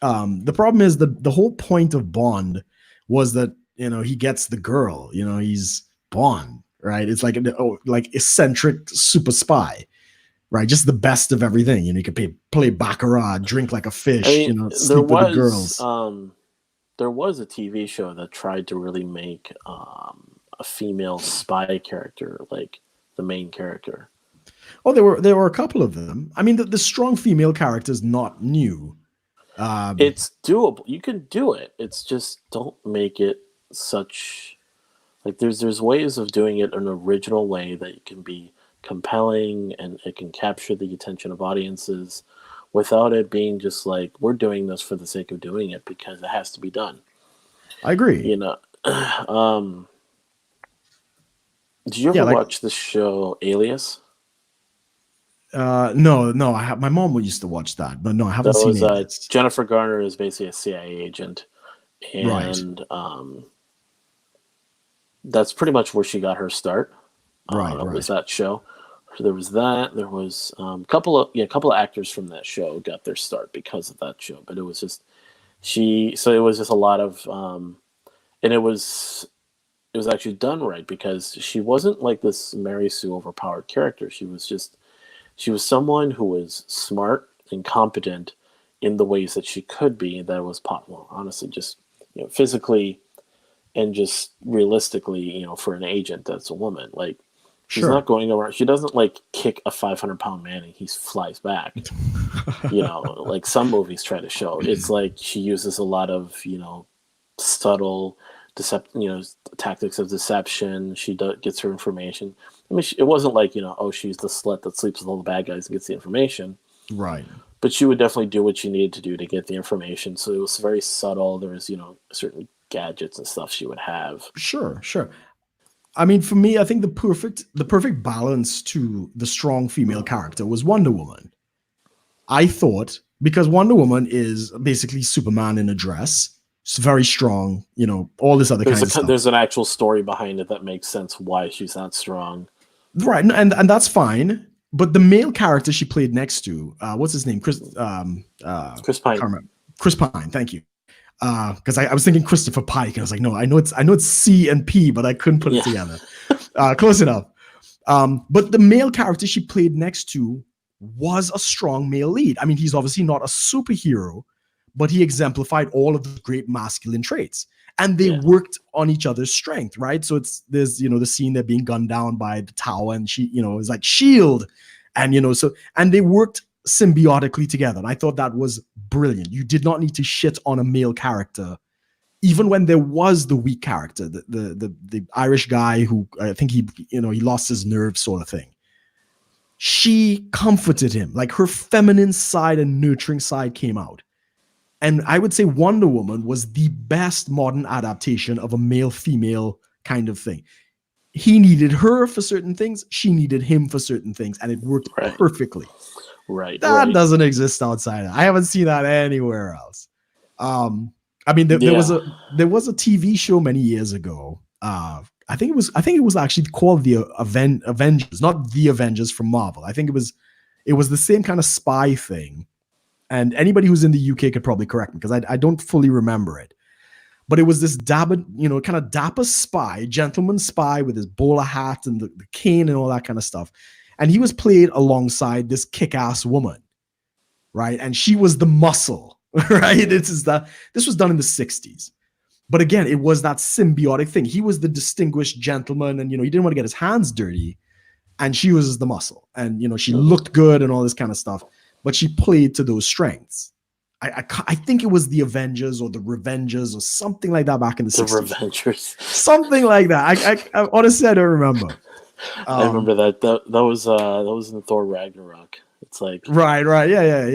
The problem is the whole point of Bond was that he gets the girl. He's Bond, right? It's like eccentric super spy, right? Just the best of everything. You can play baccarat, drink like a fish. Sleep with the girls. There was a TV show that tried to really make a female spy character like the main character. Oh, there were a couple of them. I mean, the strong female character is not new. It's doable. You can do it. It's just don't make it such like there's ways of doing it an original way that it can be compelling and it can capture the attention of audiences without it being just like we're doing this for the sake of doing it because it has to be done. I agree. Did you ever watch the show Alias? No. My mom used to watch that, but no, I haven't seen it. Jennifer Garner is basically a CIA agent, and that's pretty much where she got her start. Right. Was that show? So there was that. There was a couple of actors from that show got their start because of that show. But it was just So it was just a lot of, and it was actually done right because she wasn't like this Mary Sue overpowered character. She was someone who was smart and competent in the ways that she could be. That was possible, honestly, just physically and just realistically, for an agent that's a woman. Like she's not going around. She doesn't like kick a 500-pound man and he flies back. Like some movies try to show. It's like she uses a lot of subtle tactics of deception. She gets her information. I mean, it wasn't like, she's the slut that sleeps with all the bad guys and gets the information. Right. But she would definitely do what she needed to do to get the information. So it was very subtle. There was, certain gadgets and stuff she would have. Sure. I mean, for me, I think the perfect balance to the strong female character was Wonder Woman. I thought, because Wonder Woman is basically Superman in a dress. It's very strong, all this other kind of stuff. There's an actual story behind it that makes sense why she's not strong. Right, and that's fine. But the male character she played next to, what's his name? Chris Pine. Chris Pine, thank you. Because I was thinking Christopher Pike, and I was like, no, I know it's C and P, but I couldn't put it together. Close enough. But the male character she played next to was a strong male lead. I mean, he's obviously not a superhero, but he exemplified all of the great masculine traits, and they worked on each other's strength, right? So there's the scene they're being gunned down by the tower, and she is like shield, and and they worked symbiotically together. And I thought that was brilliant. You did not need to shit on a male character, even when there was the weak character, the Irish guy who I think he lost his nerve sort of thing. She comforted him, like her feminine side and nurturing side came out. And I would say Wonder Woman was the best modern adaptation of a male-female kind of thing. He needed her for certain things. She needed him for certain things. And it worked perfectly. Right. That doesn't exist outside. I haven't seen that anywhere else. I mean, there was a TV show many years ago. I think it was actually called the Avengers, not the Avengers from Marvel. I think it was the same kind of spy thing. And anybody who's in the UK could probably correct me because I don't fully remember it. But it was this kind of dapper spy, gentleman spy with his bowler hat and the cane and all that kind of stuff. And he was played alongside this kick-ass woman, right? And she was the muscle, right? This was done in the 60s. But again, it was that symbiotic thing. He was the distinguished gentleman, and he didn't want to get his hands dirty, and she was the muscle, and she looked good and all this kind of stuff, but she played to those strengths. I think it was the Avengers or the Revengers or something like that back in the 60s. The Revengers. Something like that. I honestly, I don't remember. I remember that. That was in Thor Ragnarok. It's like right. Yeah.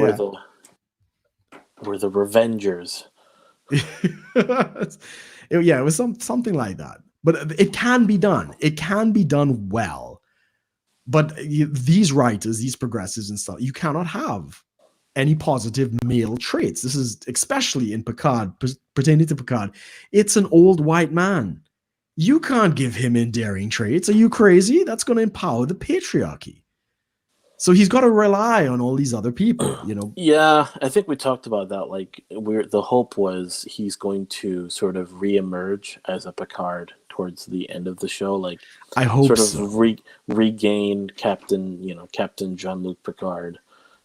We're the Revengers. It was something like that. But it can be done. It can be done well. But these writers, these progressives and stuff, you cannot have any positive male traits. This is especially in Picard, pertaining to Picard. It's an old white man. You can't give him endearing traits. Are you crazy? That's going to empower the patriarchy. So he's got to rely on all these other people, Yeah, I think we talked about that. Like, the hope was he's going to sort of reemerge as a Picard towards the end of the show. Like, I hope sort of regain Captain Jean-Luc Picard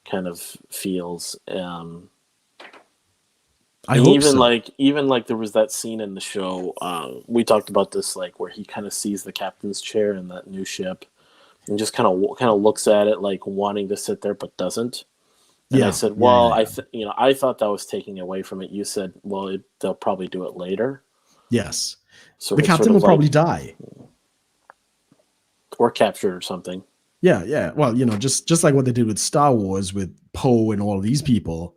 kind of feels. I hope even so. Even there was that scene in the show. We talked about this, like, where he kind of sees the captain's chair in that new ship. And just kind of looks at it like wanting to sit there but doesn't. And I said, well, I thought that was taking away from it. You said, well, they'll probably do it later. Yes. So the captain will probably die. Or captured or something. Yeah. Well, just like what they did with Star Wars with Poe and all these people,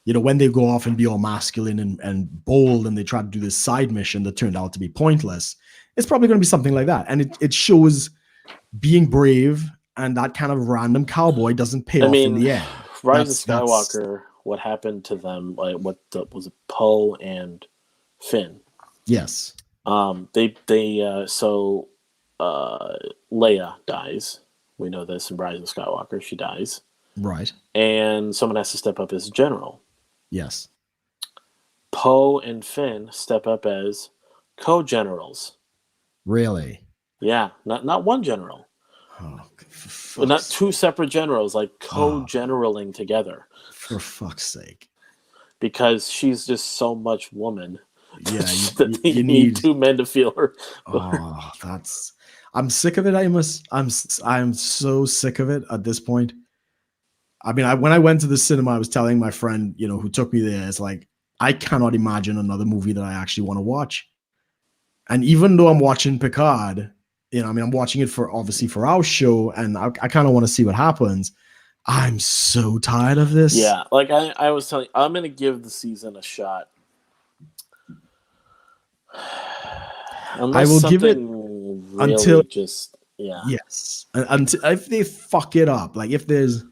when they go off and be all masculine and bold and they try to do this side mission that turned out to be pointless, it's probably going to be something like that. And it shows being brave, and that kind of random cowboy doesn't pay off in the end. Rise of Skywalker, what happened to them? Like, was it Poe and Finn? Yes. So Leia dies. We know this in Rise of Skywalker. She dies. Right. And someone has to step up as general. Yes. Poe and Finn step up as co-generals. Really? Yeah, not one general. But not two separate generals, like co-generaling together. For fuck's sake. Because she's just so much woman. Yeah, you need two men to feel her. I'm sick of it, Amos. I'm so sick of it at this point. I mean, when I went to the cinema, I was telling my friend, who took me there, it's like, I cannot imagine another movie that I actually want to watch. And even though I'm watching Picard, I'm watching it for our show, and I kind of want to see what happens. I'm so tired of this. Yeah, like I was telling you, I'm going to give the season a shot. I will give it really until Yes. Until if they fuck it up, like if there's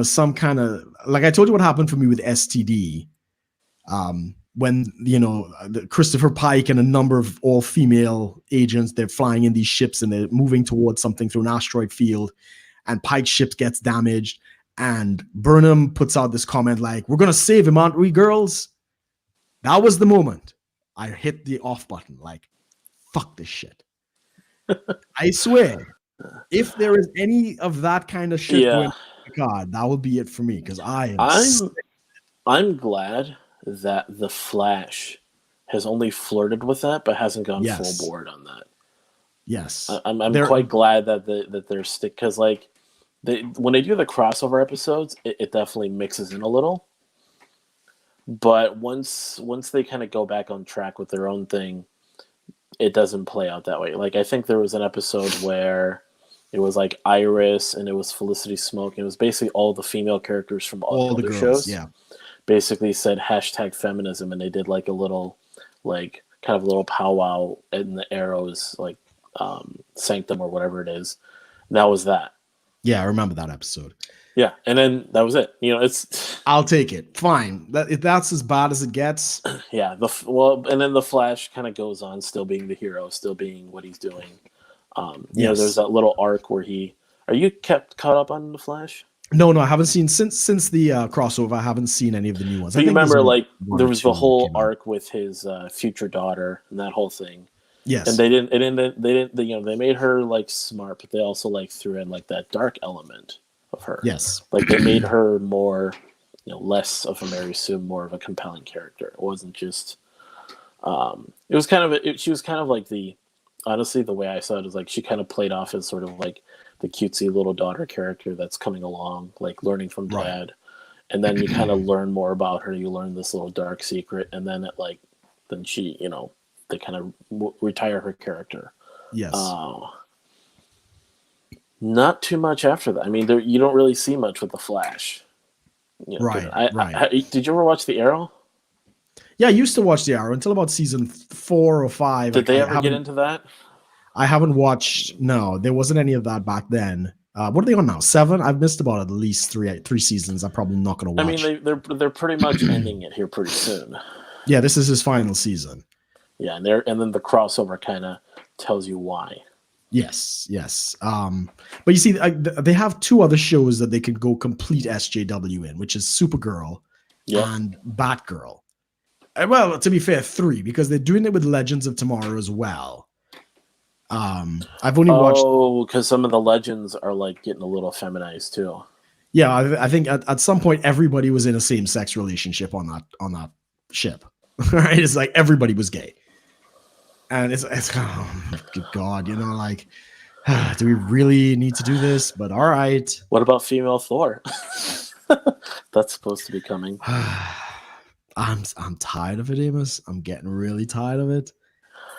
some kind of, like I told you what happened for me with STD. When Christopher Pike and a number of all-female agents, they're flying in these ships and they're moving towards something through an asteroid field, and Pike's ship gets damaged, and Burnham puts out this comment like, "We're gonna save him, aren't we, girls?" That was the moment I hit the off button. Like, fuck this shit. I swear, if there is any of that kind of shit going on, God, that will be it for me, because I'm glad that the Flash has only flirted with that, but hasn't gone full board on that. Yes, I'm quite glad that they're because like when they do the crossover episodes, it definitely mixes in a little. But once they kind of go back on track with their own thing, it doesn't play out that way. Like, I think there was an episode where it was like Iris and it was Felicity Smoke, and it was basically all the female characters from all the other shows. Yeah. Basically said #feminism, and they did like a little, like, kind of a little powwow in the Arrows, like, sanctum or whatever it is. And that was that. Yeah, I remember that episode. Yeah, and then that was it. It's. I'll take it. Fine. If that's as bad as it gets. Yeah. And then the Flash kind of goes on, still being the hero, still being what he's doing. There's that little arc where Are you caught up on the Flash? No, I haven't seen since the crossover. I haven't seen any of the new ones. But you remember, like, there was the whole arc with his future daughter and that whole thing. Yes, and they didn't. They made her like smart, but they also like threw in like that dark element of her. Yes, like they made her more less of a Mary Sue, more of a compelling character. It wasn't just. It was kind of she was kind of like honestly, the way I saw it is like she kind of played off as sort of like the cutesy little daughter character that's coming along, like learning from dad. Right. And then you kind of learn more about her. You learn this little dark secret, and then then she, they kind of retire her character. Yes. Not too much after that. I mean, you don't really see much with the Flash. Right. Did you ever watch The Arrow? Yeah, I used to watch The Arrow until about season 4 or 5. Did they ever get into that? I haven't watched. No, there wasn't any of that back then. What are they on now? 7? I've missed about at least three seasons. I'm probably not going to watch. I mean, they're pretty much ending it here pretty soon. Yeah, this is his final season. Yeah, and then the crossover kind of tells you why. Yes. But you see, they have 2 other shows that they could go complete SJW in, which is Supergirl and Batgirl. Well, to be fair, 3, because they're doing it with Legends of Tomorrow as well. I've only watched. Oh, because some of the Legends are like getting a little feminized too. Yeah, I think at some point everybody was in a same-sex relationship on that ship. Right? It's like everybody was gay, and it's oh, good God, like, do we really need to do this? But all right. What about female Thor? That's supposed to be coming. I'm tired of it, Amos. I'm getting really tired of it.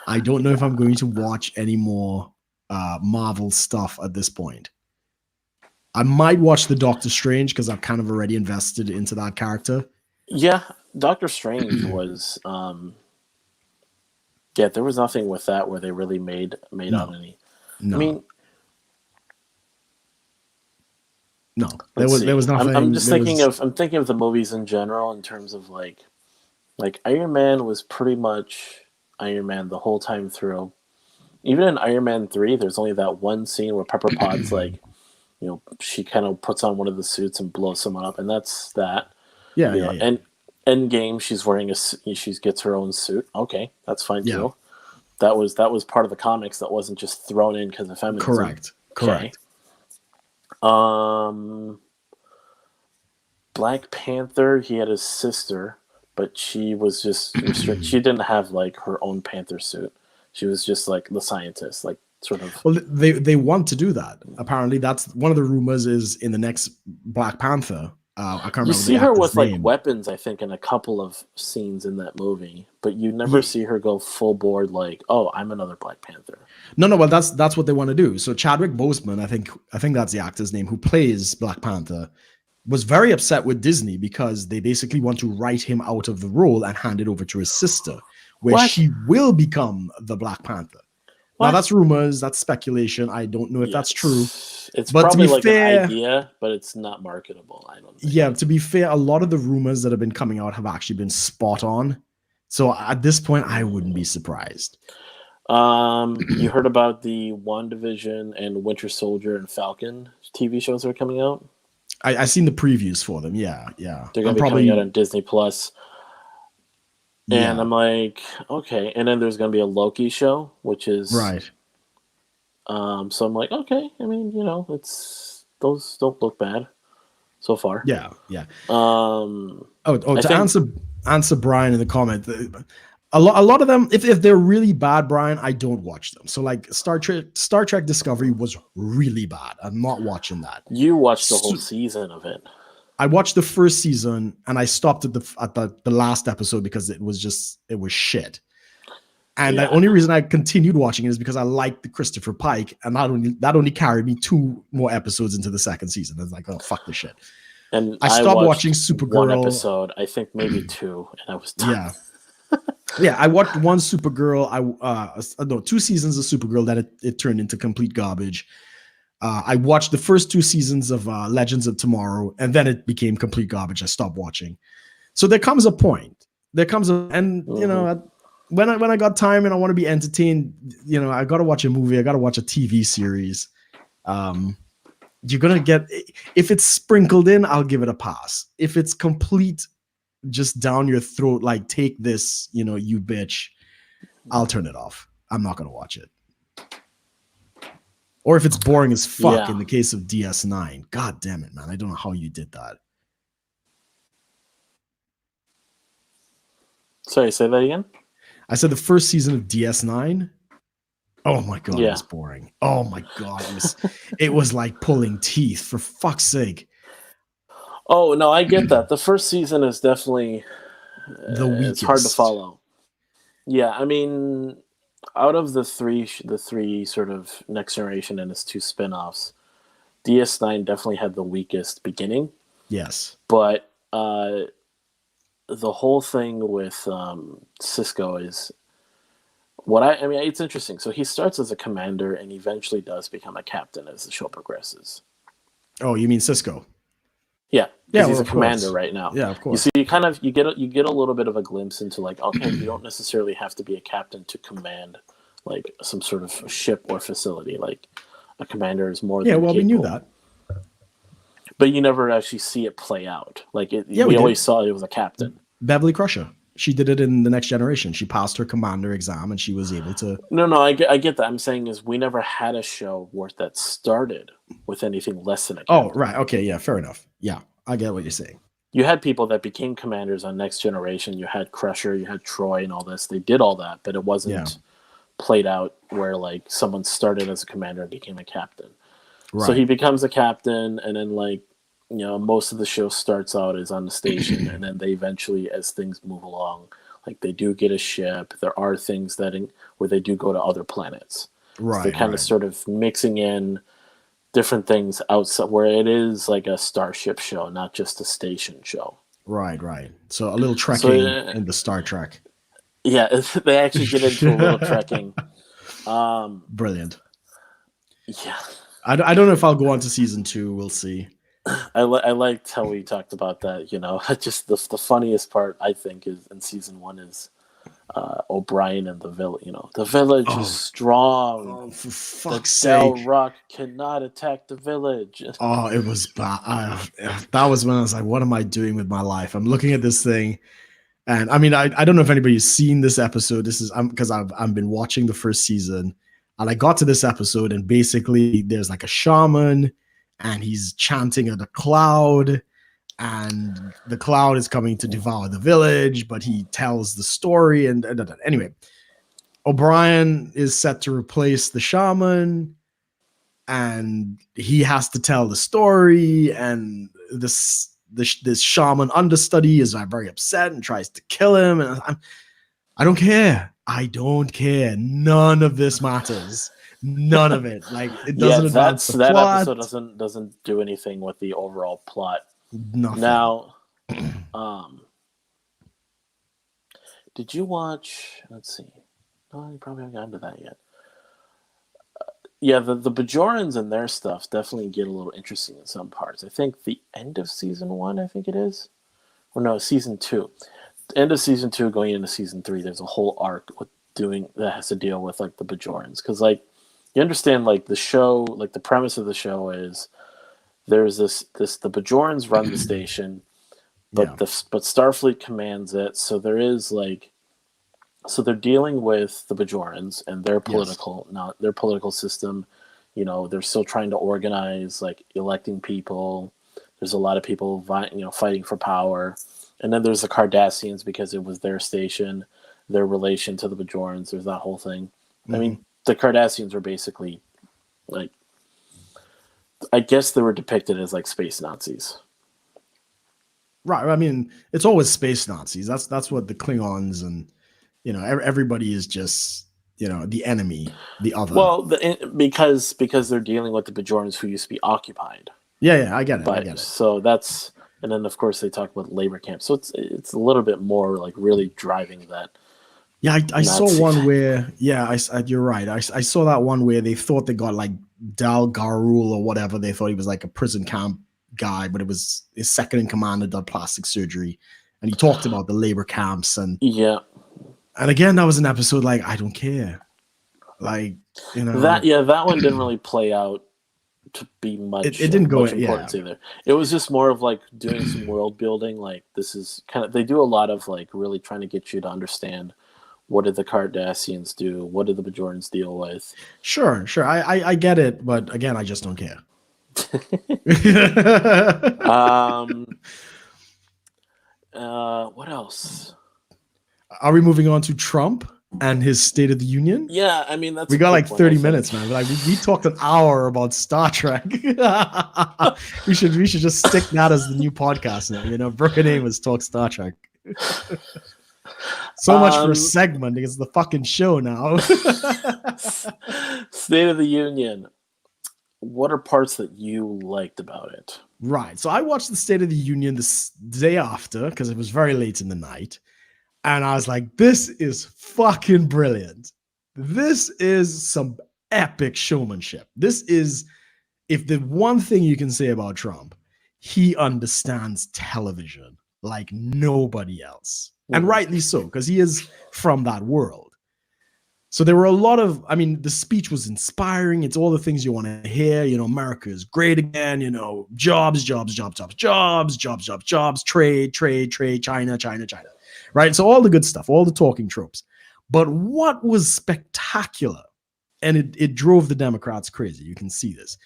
I don't know if I'm going to watch any more Marvel stuff at this point. I might watch the Doctor Strange because I've kind of already invested into that character. Yeah, Doctor Strange was. There was nothing with that where they really made out any. No. I mean, no, there was nothing. I'm thinking of the movies in general in terms of like Iron Man was pretty much Iron Man the whole time through. Even in Iron Man 3, there's only that one scene where Pepper Potts she kind of puts on one of the suits and blows someone up, and that's that. Yeah. And Endgame, she's wearing she gets her own suit. Okay, that's fine too. That was part of the comics. That wasn't just thrown in because of feminism. Correct. Black Panther, he had his sister, but she was just restricted. She didn't have like her own Panther suit. She was just like the scientist, like sort of. Well, they want to do that. Apparently, that's one of the rumors is in the next Black Panther. I can't remember. You see her with like weapons, I think, in a couple of scenes in that movie, but you never see her go full board like, "Oh, I'm another Black Panther." No. Well, that's what they want to do. So Chadwick Boseman, I think that's the actor's name, who plays Black Panther, was very upset with Disney because they basically want to write him out of the role and hand it over to his sister, where she will become the Black Panther. Now that's rumors, that's speculation. I don't know if that's true. It's probably like an idea, but it's not marketable. I don't think. Yeah, to be fair, a lot of the rumors that have been coming out have actually been spot on. So at this point, I wouldn't be surprised. You heard about the WandaVision and Winter Soldier and Falcon TV shows that are coming out? I seen the previews for them. Yeah. They're going to be coming out on Disney Plus. And I'm like, okay. And then there's going to be a Loki show, which is right. So I'm like, okay. I mean, it's those don't look bad so far. Yeah. To answer Brian in the comment, a lot of them, if they're really bad, Brian, I don't watch them. So like Star Trek Discovery was really bad. I'm not watching that. You watched the whole season of it. I watched the first season and I stopped at the last episode because it was shit. And the only reason I continued watching it is because I liked the Christopher Pike, and that only carried me 2 more episodes into the second season. I was like, oh, fuck this shit. And I stopped watching Supergirl. 1 episode, I think maybe 2, and I was done. Yeah, I watched 1 Supergirl. 2 seasons of Supergirl that it turned into complete garbage. I watched the first 2 seasons of Legends of Tomorrow, and then it became complete garbage. I stopped watching. So there comes a point. When I got time and I want to be entertained, I got to watch a movie. I got to watch a TV series. You're gonna get, if it's sprinkled in, I'll give it a pass. If it's complete, just down your throat, like take this, you bitch, I'll turn it off. I'm not gonna watch it. Or if it's boring as fuck in the case of DS9. God damn it, man. I don't know how you did that. Sorry, say that again. I said the first season of DS9. Oh my god, it Yeah. was boring. Oh my god, it was like pulling teeth, for fuck's sake. Oh no, I get that. The first season is definitely The it's hard to weakest. follow. Yeah, I mean, out of the three sort of Next Generation and its two spin-offs, DS9 definitely had the weakest beginning. Yes. But the whole thing with Cisco is I mean, it's interesting. So he starts as a commander and eventually does become a captain as the show progresses. Oh, you mean Cisco? Yeah, Yeah, because he's well, a of commander course. right now. Yeah, of You course. see, you get a little bit of a glimpse into like, okay, you don't necessarily have to be a captain to command like some sort of ship or facility. Like a commander is more Yeah, than well, we knew capable. that. But you never actually see it play out. Like Yeah, we we always did. saw it was a captain. Beverly Crusher. She did it in the Next Generation. She passed her commander exam and she was able to. No, I get that. I'm saying is we never had a show that started with anything less than a captain. Oh, right. Okay. Yeah. Fair enough. Yeah, I get what you're saying. You had people that became commanders on Next Generation. You had Crusher, you had Troy, and all this. They did all that, but it wasn't played out where like someone started as a commander and became a captain. Right. So he becomes a captain, and then like most of the show starts out as on the station, and then they eventually, as things move along, like they do get a ship. There are things where they do go to other planets. Right. So they're kind of sort of mixing in different things outside where it is like a starship show, not just a station show. Right. So a little trekking in the Star Trek. Yeah, they actually get into a little trekking. Brilliant. Yeah. I don't know if I'll go on to season 2. We'll see. I liked how we talked about that. Just the funniest part I think is in season 1 is O'Brien and the village. The village is strong. Oh, for fuck's Bell sake! Rock cannot attack the village. Oh, it was bad. That was when I was like, "What am I doing with my life?" I'm looking at this thing, and I mean, I don't know if anybody's seen this episode. This is because I've been watching the first season, and I got to this episode, and basically there's like a shaman, and he's chanting at a cloud, and the cloud is coming to devour the village, but he tells the story, and anyway, O'Brien is set to replace the shaman, and he has to tell the story, and this shaman understudy is very upset and tries to kill him, and I don't care. I don't care. None of this matters. None of it. Like it doesn't advance the that plot. episode doesn't do anything with the overall plot. Nothing. Now, did you watch? Let's see. No, you probably haven't gotten to that yet. Yeah, the Bajorans and their stuff definitely get a little interesting in some parts. I think the end of season 1, I think it is, or no, season 2. The end of season 2 going into season 3, there's a whole arc that has to deal with like the Bajorans, because like you understand like the show, like the premise of the show is there's the Bajorans run the station, but but Starfleet commands it, so there is like. So they're dealing with the Bajorans and their their political system. They're still trying to organize, like electing people. There's a lot of people, fighting for power. And then there's the Cardassians because it was their station, their relation to the Bajorans. There's that whole thing. Mm-hmm. I mean, the Cardassians are basically like, I guess they were depicted as like space Nazis. Right. I mean, it's always space Nazis. That's what the Klingons and everybody is just the enemy, the other. Well, because they're dealing with the Bajorans who used to be occupied. Yeah, I get it. So that's, and then of course they talk about labor camps. So it's a little bit more like really driving that. Yeah, I saw one where you're right. I saw that one where they thought they got like Dal Garul or whatever. They thought he was like a prison camp guy, but it was his second in command that did plastic surgery, and he talked about the labor camps and yeah. And again, that was an episode like I don't care, like that one didn't really play out to be much. It didn't go much importance either. It was just more of like doing some world building. Like this is kind of they do a lot of like really trying to get you to understand what did the Cardassians do, what did the Bajorans deal with. Sure, I get it, but again, I just don't care. What else? Are we moving on to Trump and his State of the Union? Yeah, I mean, that's We a got quick like one, 30 I think. minutes, man. Like we talked an hour about Star Trek. we should just stick that as the new podcast now. You know, Brook and Amos talk Star Trek. So much for a segment. It's the fucking show now. State of the Union. What are parts that you liked about it? Right. So I watched the State of the Union the day after because it was very late in the night. And I was like, this is fucking brilliant. This is some epic showmanship. This is, if the one thing you can say about Trump, he understands television like nobody else. And rightly so, because he is from that world. So there were a lot of, I mean, the speech was inspiring. It's all the things you want to hear. You know, America is great again. You know, jobs, trade, China. Right? So all the good stuff, all the talking tropes. But what was spectacular, and it drove the Democrats crazy, you can see this,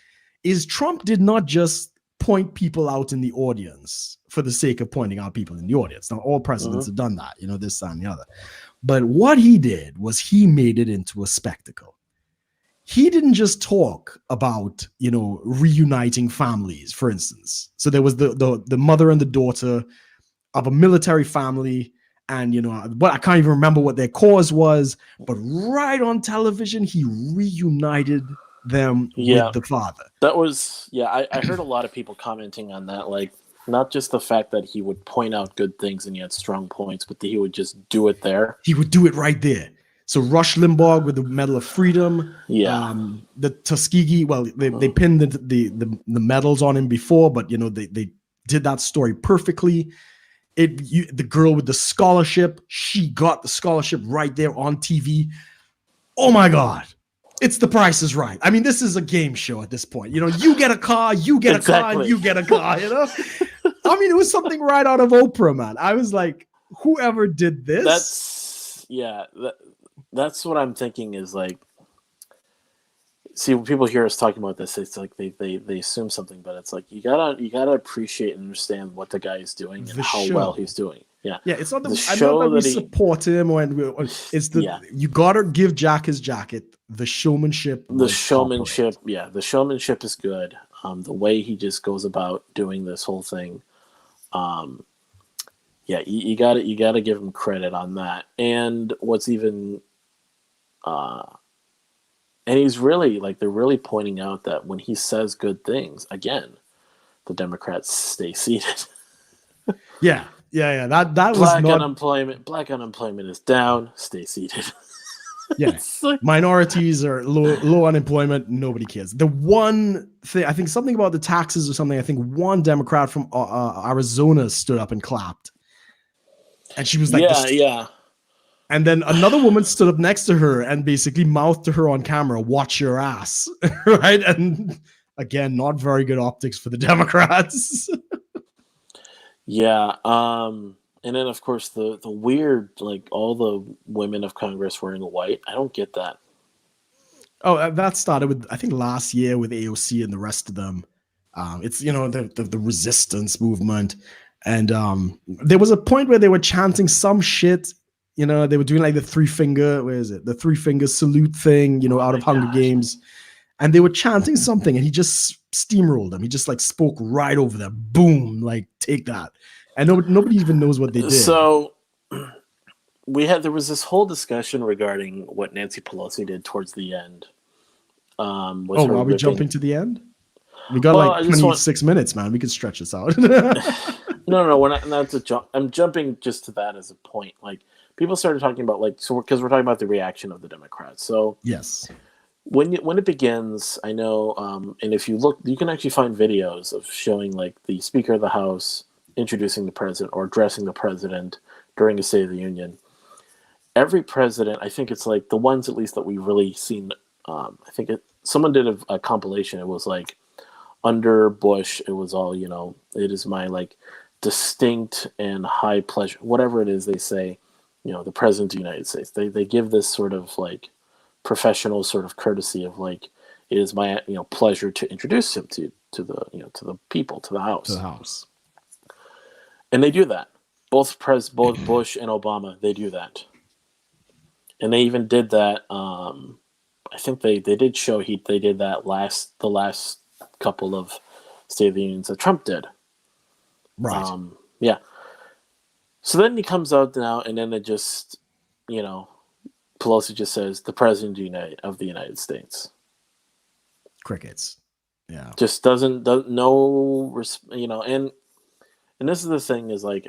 is Trump did not just point people out in the audience for the sake of pointing out people in the audience. Now, all presidents have done that, you know, this, that, and the other. But what he did was he made it into a spectacle. He didn't just talk about, you know, reuniting families, for instance. So there was the mother and the daughter of a military family, and, you know, what I can't even remember what their cause was, but right on television, he reunited them with the father. That was, I heard a lot of people commenting on that, like, not just the fact that he would point out good things and he had strong points, but that he would just do it there. He would do it right there. So Rush Limbaugh with the Medal of Freedom, the Tuskegee. Well, they pinned the medals on him before, but you know they did that story perfectly. The girl with the scholarship, she got the scholarship right there on TV. Oh my God. It's The Price is Right. I mean, this is a game show at this point. You know, you get a car, you get a car, and you get a car, you know? I mean, it was something right out of Oprah, man. I was like, whoever did this? That's what I'm thinking is like, see, when people hear us talking about this, it's like they assume something, but it's like you gotta appreciate and understand what the guy is doing and how well he's doing. Yeah, it's not that we support him, it's you gotta give Jack his jacket. The showmanship. The showmanship is good. The way he just goes about doing this whole thing, you gotta give him credit on that. And what's even, and he's really like they're really pointing out that when he says good things, again, the Democrats stay seated. Yeah. That was Black unemployment is down. Stay seated. Yeah, minorities are low unemployment. Nobody cares. The one thing, I think something about the taxes or something. I think one Democrat from Arizona stood up and clapped, and she was like, yeah. And then another woman stood up next to her and basically mouthed to her on camera, "Watch your ass," right? And again, not very good optics for the Democrats. Yeah. And then, of course, the weird, like, all the women of Congress wearing white. I don't get that. Oh, that started with, I think, last year with AOC and the rest of them. It's, you know, the resistance movement. And there was a point where they were chanting some shit. You know, they were doing like the three finger salute thing, you know, out of Hunger Games. And they were chanting something, and he just steamrolled them. He just, like, spoke right over them. Boom, like, take that. And nobody even knows what they did. So there was this whole discussion regarding what Nancy Pelosi did towards the end. Are we jumping to the end? We got 26 minutes, man. We could stretch this out. No, we're not to jump. I'm jumping just to that as a point. Like, people started talking about, like, so because we're talking about the reaction of the Democrats. So yes, when it begins, I know, and if you look, you can actually find videos of showing, like, the Speaker of the House introducing the president or addressing the president during a State of the Union. Every president, I think it's like the ones at least that we've really seen. I think someone did a compilation. It was like under Bush, it was all, you know, it is my, like, distinct and high pleasure, whatever it is they say, you know, the president of the United States. They give this sort of like professional sort of courtesy of like, it is my, you know, pleasure to introduce him to the, you know, to the people, to the House. To the House. And they do that. both Bush and Obama, they do that, and they even did that. I think they did show they did that the last couple of State of the Unions that Trump did. Right. Yeah. So then he comes out now, and then it just, Pelosi just says the President of the United States. Crickets. Yeah. Just doesn't know, and this is the thing is like,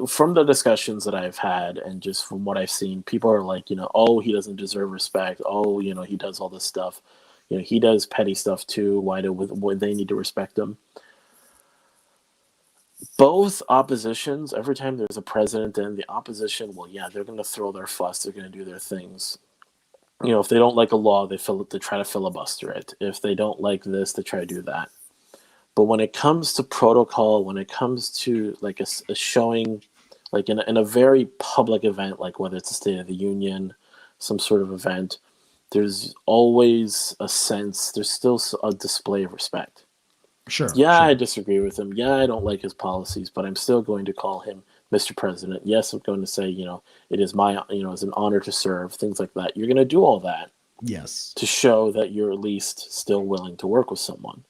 from the discussions that I've had and just from what I've seen, people are like, oh, he doesn't deserve respect. Oh, he does all this stuff. He does petty stuff too. Why they need to respect him? Both oppositions, every time there's a president, then the opposition, well, yeah, they're going to throw their fuss. They're going to do their things. If they don't like a law, they try to filibuster it. If they don't like this, they try to do that. But when it comes to protocol, when it comes to like a showing, like in a very public event, like whether it's a State of the Union, some sort of event, there's always a sense, there's still a display of respect. Sure. Yeah, sure. I disagree with him. Yeah, I don't like his policies, but I'm still going to call him Mr. President. Yes, I'm going to say, it is it's an honor to serve, things like that. You're going to do all that. Yes. To show that you're at least still willing to work with someone.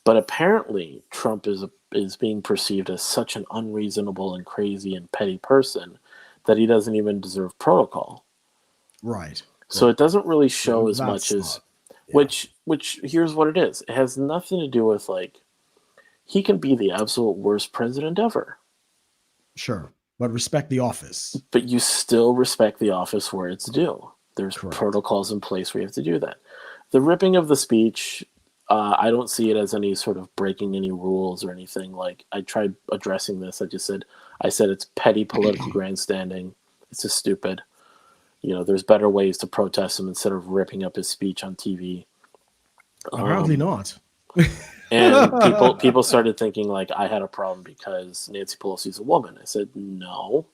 But apparently, Trump is being perceived as such an unreasonable and crazy and petty person that he doesn't even deserve protocol. Right. So it doesn't really show as much as, yeah. which here's what it is. It has nothing to do with like, he can be the absolute worst president ever. Sure, but respect the office. But you still respect the office where it's due. There's Correct. protocols in place where you have to do that. The ripping of the speech, I don't see it as any sort of breaking any rules or anything. Like, I tried addressing this. I said it's petty political grandstanding. It's just stupid. There's better ways to protest him instead of ripping up his speech on TV. Apparently not. And people started thinking like I had a problem because Nancy Pelosi's a woman. I said, no,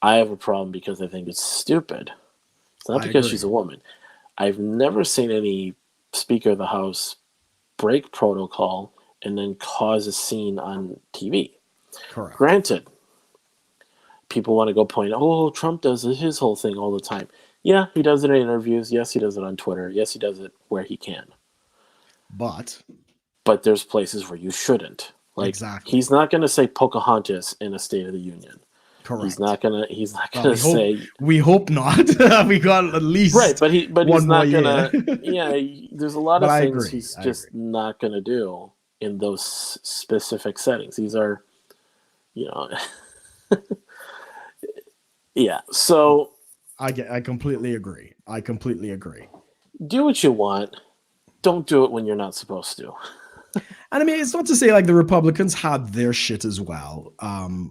I have a problem because I think it's stupid. It's not because she's a woman. I've never seen any Speaker of the House break protocol and then cause a scene on TV. Correct. Granted, people want to go point out, oh, Trump does his whole thing all the time. Yeah, he does it in interviews. Yes, he does it on Twitter. Yes, he does it where he can. But there's places where you shouldn't. Like, exactly. He's not going to say Pocahontas in a State of the Union. Correct. He's not gonna say. We hope not. We got at least right, but he's not gonna. Yeah, there's a lot of things he's just not gonna do in those specific settings. These are, yeah. So I completely agree. Do what you want. Don't do it when you're not supposed to. And I mean, it's not to say like the Republicans had their shit as well.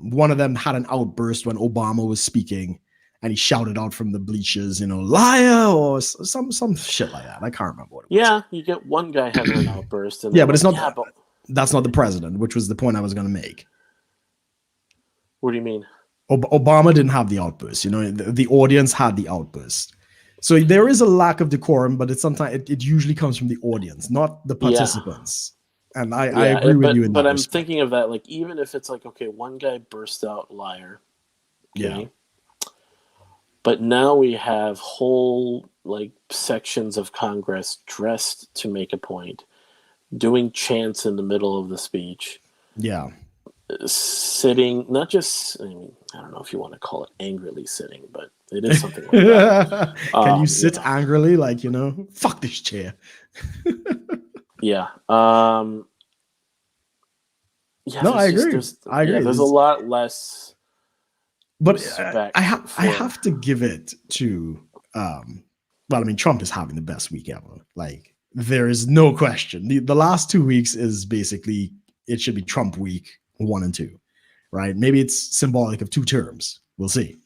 One of them had an outburst when Obama was speaking, and he shouted out from the bleachers, liar, or some shit like that. I can't remember what it was. Yeah, you get one guy having an outburst. And yeah, but it's not. That's not the president, which was the point I was going to make. What do you mean? Obama didn't have the outburst. The audience had the outburst. So there is a lack of decorum, but it usually comes from the audience, not the participants. Yeah. And I agree with you in that. But I'm thinking of that, like, even if it's like, okay, one guy burst out liar. Okay? Yeah. But now we have whole, like, sections of Congress dressed to make a point, doing chants in the middle of the speech. Yeah. Sitting, not just, I don't know if you want to call it angrily sitting, but it is something like that. Can you sit angrily, like, fuck this chair? Yeah. Yeah. No, I agree. I agree. Yeah, there's a lot less. But I have to give it to. Trump is having the best week ever. Like, there is no question. The last 2 weeks is basically, it should be Trump week 1 and 2, right? Maybe it's symbolic of 2 terms. We'll see.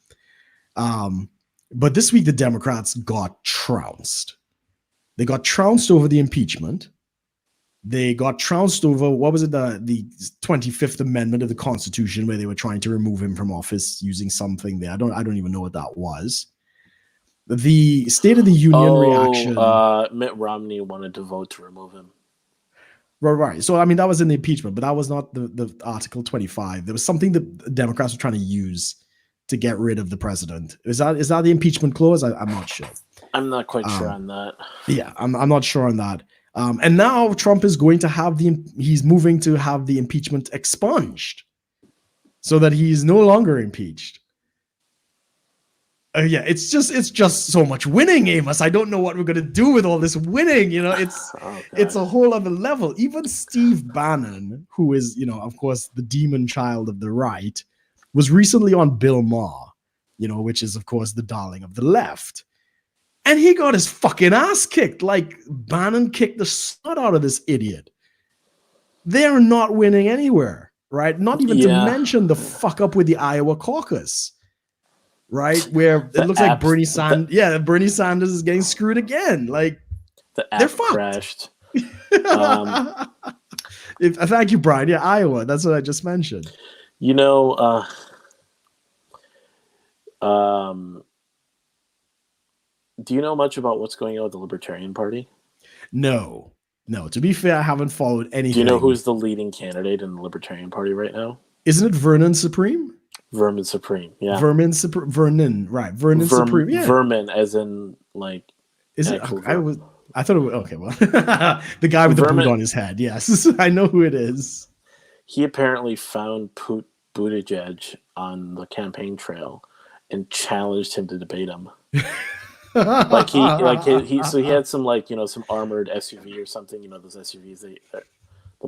But this week the Democrats got trounced. They got trounced over the impeachment. They got trounced over, what was it, the 25th Amendment of the Constitution, where they were trying to remove him from office using something there. I don't even know what that was. The State of the Union reaction. Mitt Romney wanted to vote to remove him. Right. So I mean, that was in the impeachment, but that was not the Article 25. There was something that the Democrats were trying to use to get rid of the president. Is that the impeachment clause? I'm not sure. I'm not quite sure Um, on that. yeah, I'm not sure on that. And now Trump is going to have he's moving to have the impeachment expunged so that he's no longer impeached. Yeah, it's just so much winning, Amos. I don't know what we're gonna do with all this winning. It's a whole other level. Even Steve Bannon, who is, of course, the demon child of the right, was recently on Bill Maher, which is, of course, the darling of the left. And he got his fucking ass kicked. Like, Bannon kicked the snot out of this idiot. They're not winning anywhere, right? Not even to mention the fuck up with the Iowa caucus, right? Where it looks like Bernie Sanders is getting screwed again. Like, they're fucked. Crashed. Thank you, Brian. Yeah, Iowa. That's what I just mentioned. Do you know much about what's going on with the Libertarian Party? No. To be fair, I haven't followed anything. Do you know who's the leading candidate in the Libertarian Party right now? Isn't it Vernon Supreme? Vermin Supreme, yeah. Vernon, right? Vernon Supreme, yeah. Vermin, as in like. Is it? I thought it was okay. Well, the guy with the boot on his head. Yes, I know who it is. He apparently found Buttigieg on the campaign trail and challenged him to debate him. he had some some armored SUV or something, those SUVs the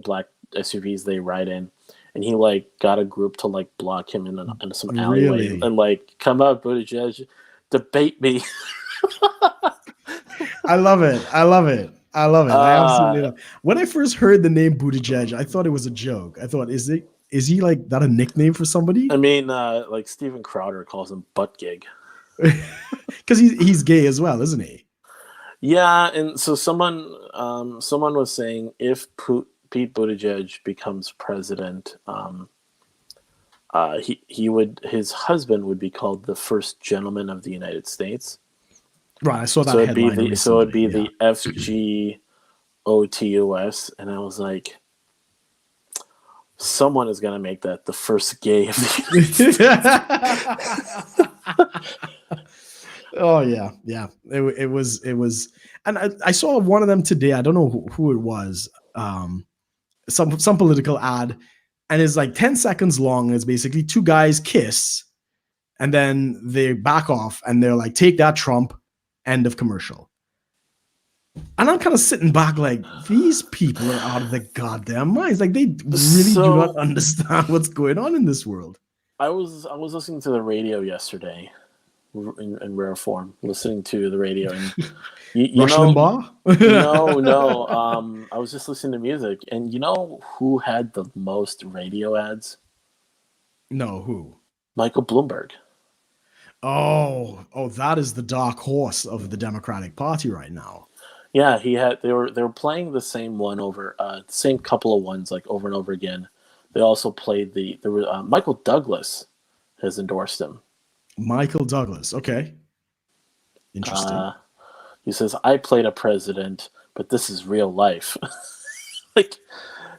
black SUVs they ride in, and he got a group to block him in some alleyway and come out, Buttigieg, debate me. I love it. I absolutely love it. When I first heard the name Buttigieg, I thought it was a joke. I thought, is he like that a nickname for somebody? I mean, Steven Crowder calls him Butt Gig. Because he's gay as well, isn't he? Yeah, and so someone was saying if Pete Buttigieg becomes president, his husband would be called the first gentleman of the United States. Right, I saw that headline recently. So it'd be the FGOTUS, and I was like, someone is going to make that the first gay of the United States. Oh yeah. It was, and I saw one of them today. I don't know who it was. Some political ad, and it's 10 seconds long. It's basically two guys kiss, and then they back off, and they're like, "Take that, Trump." End of commercial. And I'm kind of sitting back like, these people are out of their goddamn minds. Like, they really do not understand what's going on in this world. I was listening to the radio yesterday. In rare form, listening to the radio, and Rush Limbaugh? No. I was just listening to music, and you know who had the most radio ads? No, who? Michael Bloomberg. Oh, that is the dark horse of the Democratic Party right now. Yeah, they were playing the same one over the same couple of ones over and over again. They also played Michael Douglas has endorsed him. Michael Douglas. Okay. Interesting. He says, I played a president, but this is real life. okay.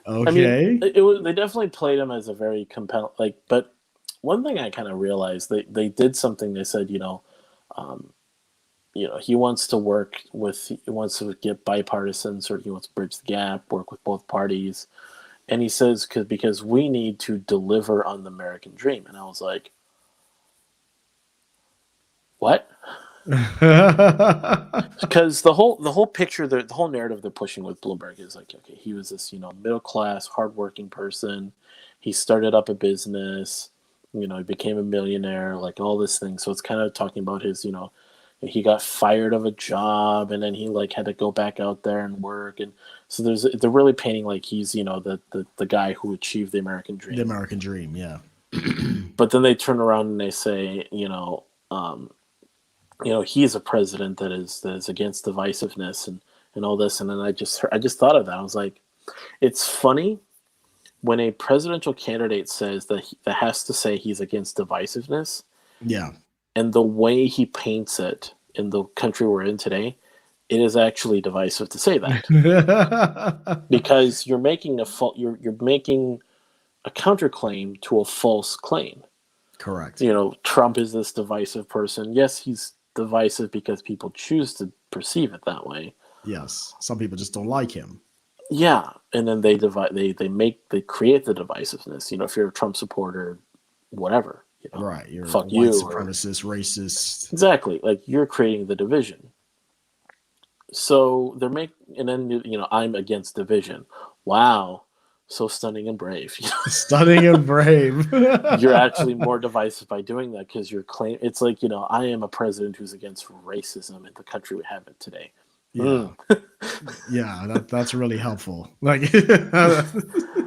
I mean, they definitely played him as a very compelling, but one thing I kind of realized, they did something. They said, he wants to get bipartisan, so he wants to bridge the gap, work with both parties. And he says, because we need to deliver on the American dream. And I was like, what? Because the whole picture, the whole narrative they're pushing with Bloomberg is okay, he was this middle class, hardworking person. He started up a business. He became a millionaire. All this thing. So it's kind of talking about his he got fired of a job, and then he had to go back out there and work. And so they're really painting he's the guy who achieved the American dream. The American dream, yeah. But then they turn around and they say he's a president that is against divisiveness and all this. And then I just thought of that. I was like, it's funny when a presidential candidate says that has to say he's against divisiveness. Yeah. And the way he paints it in the country we're in today, it is actually divisive to say that because you're making you're making a counterclaim to a false claim. Correct. Trump is this divisive person. Yes, he's divisive because people choose to perceive it that way. Yes, some people just don't like him. Yeah, and then they create the divisiveness. If you're a Trump supporter, whatever. Right, you're fuck a you, white supremacist, racist. Exactly, like you're creating the division. So and then I'm against division. Wow, so stunning and brave. Stunning and brave. You're actually more divisive by doing that because it's like I am a president who's against racism in the country we have it today. Yeah, yeah, that's really helpful. Like,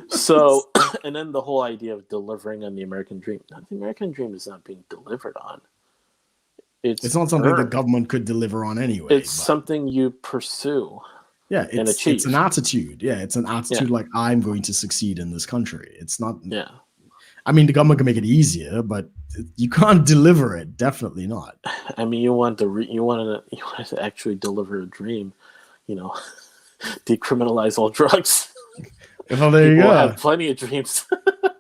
so, and then the whole idea of delivering on the American dream. The American dream is not being delivered on. It's not something the government could deliver on anyway. It's something you pursue. Yeah, it's an attitude. Yeah, it's an attitude like I'm going to succeed in this country. It's not. Yeah. I mean, the government can make it easier, but you can't deliver it. Definitely not. I mean, you want to actually deliver a dream, decriminalize all drugs. Well, there you go. Have plenty of dreams.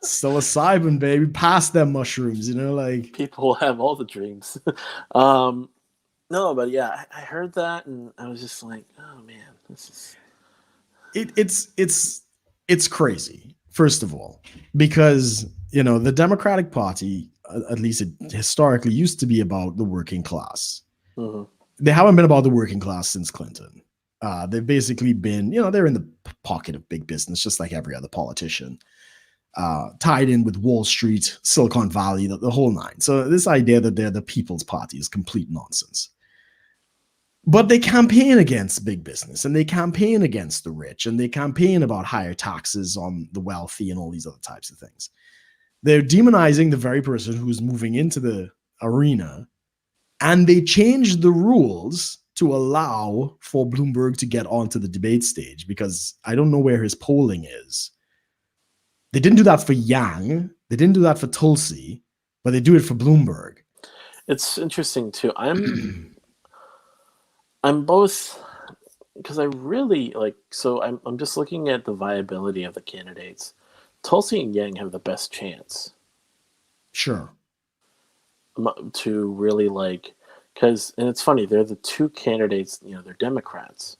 Psilocybin, baby, pass them mushrooms. Like people have all the dreams. No, but yeah, I heard that and I was just like, oh man, this is. It's crazy. First of all, because the Democratic Party, at least it historically used to be about the working class. Mm-hmm. They haven't been about the working class since Clinton. They've basically been, they're in the pocket of big business, just like every other politician, tied in with Wall Street, Silicon Valley, the whole nine. So this idea that they're the People's Party is complete nonsense. But they campaign against big business, and they campaign against the rich, and they campaign about higher taxes on the wealthy and all these other types of things. They're demonizing the very person who's moving into the arena, and they changed the rules to allow for Bloomberg to get onto the debate stage, because I don't know where his polling is. They didn't do that for Yang. They didn't do that for Tulsi, but they do it for Bloomberg. It's interesting too. I'm both, because I really I'm just looking at the viability of the candidates. Tulsi and Yang have the best chance. Sure. To really and it's funny, they're the two candidates, they're Democrats,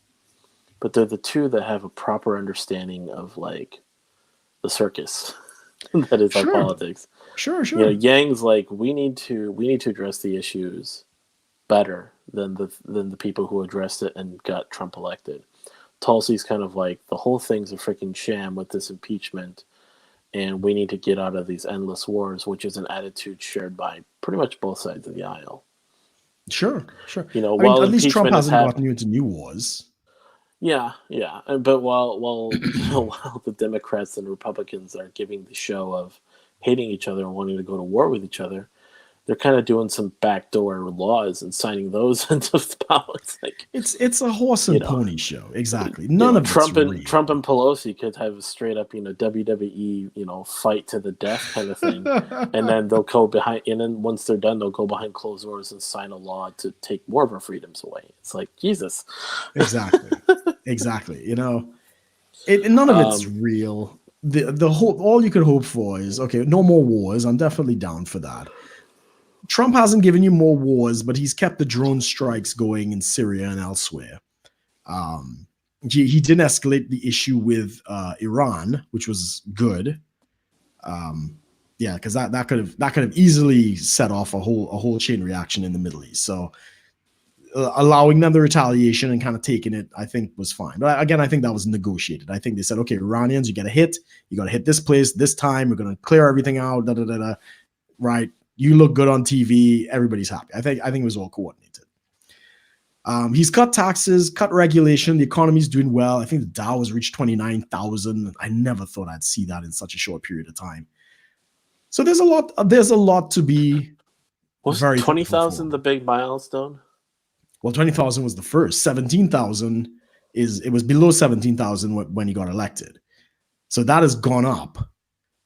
but they're the two that have a proper understanding of the circus that is our politics. Sure. Yang's we need to address the issues better than the people who addressed it and got Trump elected. Tulsi's kind of the whole thing's a freaking sham with this impeachment, and we need to get out of these endless wars, which is an attitude shared by pretty much both sides of the aisle. Sure. While at least Trump hasn't gotten you into new wars. Yeah. But while while the Democrats and Republicans are giving the show of hating each other and wanting to go to war with each other, they're kind of doing some backdoor laws and signing those into politics. It's a horse and pony show. Exactly. None of Trump it's real. Trump and Pelosi could have a straight up WWE fight to the death kind of thing, and then they'll go behind. And then once they're done, they'll go behind closed doors and sign a law to take more of our freedoms away. It's like Jesus. Exactly. None of it's real. The whole all you could hope for is no more wars. I'm definitely down for that. Trump hasn't given you more wars, but he's kept the drone strikes going in Syria and elsewhere. He didn't escalate the issue with Iran, which was good. Because that could have easily set off a whole chain reaction in the Middle East. So allowing them the retaliation and kind of taking it, I think, was fine. But again, I think that was negotiated. I think they said, okay, Iranians, you got to hit this place this time. We're going to clear everything out. Right. You look good on TV. Everybody's happy. I think it was all coordinated. He's cut taxes, cut regulation. The economy's doing well. I think the Dow has reached 29,000. I never thought I'd see that in such a short period of time. So there's a lot to be. Was 20,000 the big milestone? Well, 20,000 was the first. 17,000 it was below 17,000 when he got elected. So that has gone up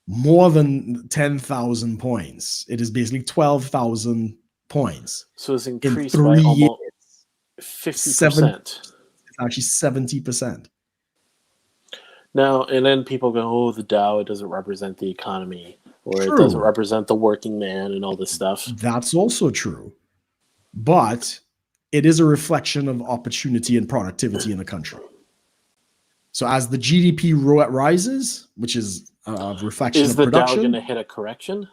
more than 10,000 points. It is basically 12,000 points. So it's increased in 3 by years. almost 50%. actually 70%. Now, and then people go, oh, the Dow, it doesn't represent the economy, or it True. doesn't represent the working man and all this stuff. That's also true. But it is a reflection of opportunity and productivity in the country. So as the GDP rises, which is a reflection Is of the Dow production. going to hit a correction?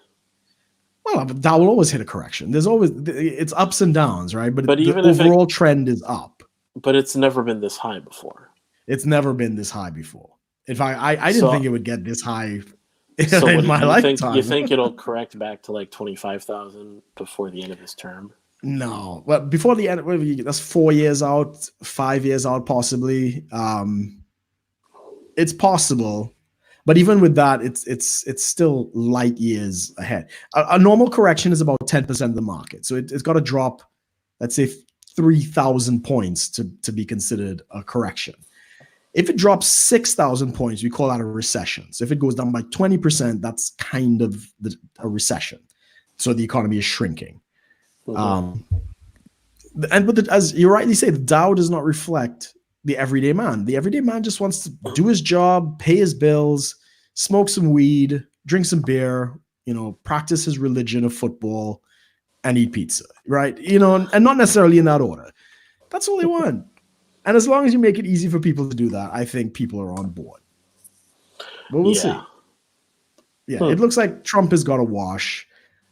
Well, that will always hit a correction. There's always, it's ups and downs, right? But even the if overall trend is up. But it's never been this high before. It's never been this high before. In fact, I didn't think it would get this high in my lifetime. You think it'll correct back to like 25,000 before the end of his term? No. Well, before the end, that's 4 years out, 5 years out, possibly. It's possible. But even with that, it's still light years ahead. A normal correction is about 10% of the market. So it's got to drop, let's say, 3,000 points to be considered a correction. If it drops 6,000 points, we call that a recession. So if it goes down by 20%, that's kind of a recession. So the economy is shrinking. Mm-hmm. As you rightly say, the Dow does not reflect the everyday man. The everyday man just wants to do his job, pay his bills, smoke some weed, drink some beer, practice his religion of football, and eat pizza, right? And not necessarily in that order. That's all they want. And as long as you make it easy for people to do that, I think people are on board. But we'll see. Yeah, It looks like Trump has got a wash.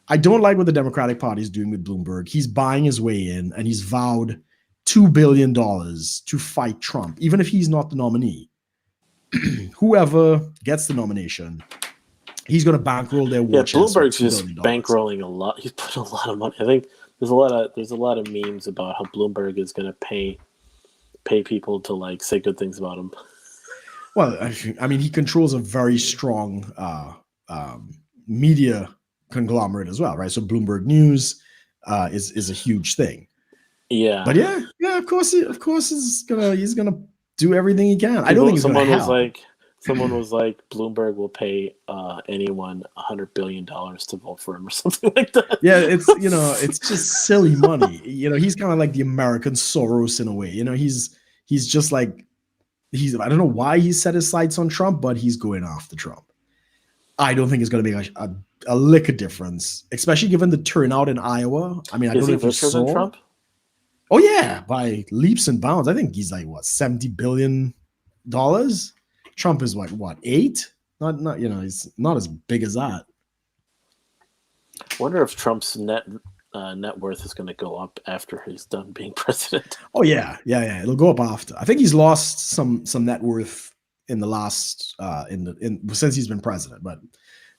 I don't like what the Democratic Party is doing with Bloomberg. He's buying his way in, and he's vowed $2 billion to fight Trump, even if he's not the nominee. Whoever gets the nomination, he's going to bankroll their war chest. Bloomberg's just bankrolling a lot. He's put a lot of money. I think there's a lot of memes about how Bloomberg is going to pay people to like say good things about him. Well, I mean, he controls a very strong media conglomerate as well, right? So Bloomberg News is a huge thing. Yeah, but yeah, of course, he's gonna do everything he can. I don't think someone was like, Bloomberg will pay anyone $100 billion to vote for him or something like that. Yeah, it's just silly money. He's kind of like the American Soros in a way. He's just like I don't know why he set his sights on Trump, but he's going after Trump. I don't think it's going to make a lick of difference, especially given the turnout in Iowa. I mean, I don't know if you saw than Trump. Oh yeah, by leaps and bounds. I think he's like $70 billion. Trump is what 8? Not he's not as big as that. I wonder if Trump's net worth is going to go up after he's done being president. Oh yeah. It'll go up after. I think he's lost some net worth in the last since he's been president, but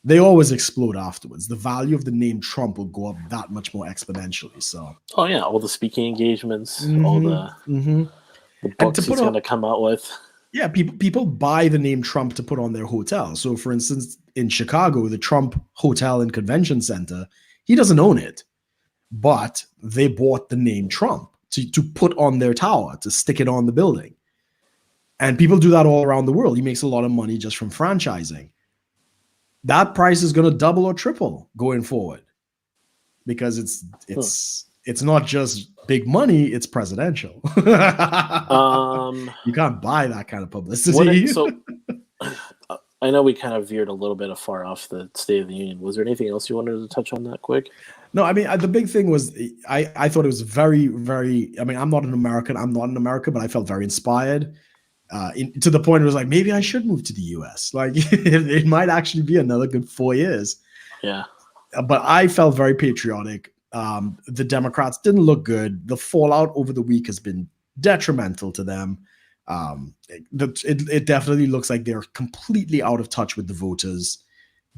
they always explode afterwards. The value of the name Trump will go up that much more exponentially. So. Oh yeah, all the speaking engagements, all the books he's going to come out with. Yeah, people buy the name Trump to put on their hotel. So, for instance, in Chicago, the Trump Hotel and Convention Center, he doesn't own it, but they bought the name Trump to put on their tower, to stick it on the building. And people do that all around the world. He makes a lot of money just from franchising. That price is going to double or triple going forward because it's not just big money, it's presidential. You can't buy that kind of publicity. I know we kind of veered a little bit far off the State of the Union. Was there anything else you wanted to touch on that quick? No, I mean, the big thing was I thought it was very, very, I mean, I'm not in America, but I felt very inspired to the point it was like, maybe I should move to the US. Like it might actually be another good 4 years. Yeah. But I felt very patriotic. The Democrats didn't look good. The fallout over the week has been detrimental to them. It definitely looks like they're completely out of touch with the voters.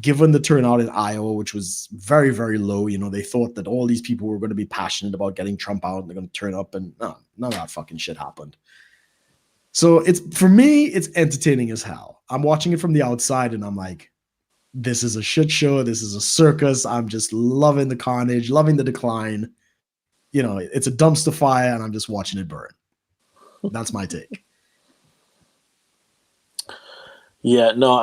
Given the turnout in Iowa, which was very, very low, they thought that all these people were going to be passionate about getting Trump out and they're going to turn up, and none of that fucking shit happened. So for me, it's entertaining as hell. I'm watching it from the outside and I'm like, this is a shit show. This is a circus. I'm just loving the carnage, loving the decline. It's a dumpster fire and I'm just watching it burn. That's my take. Yeah, no,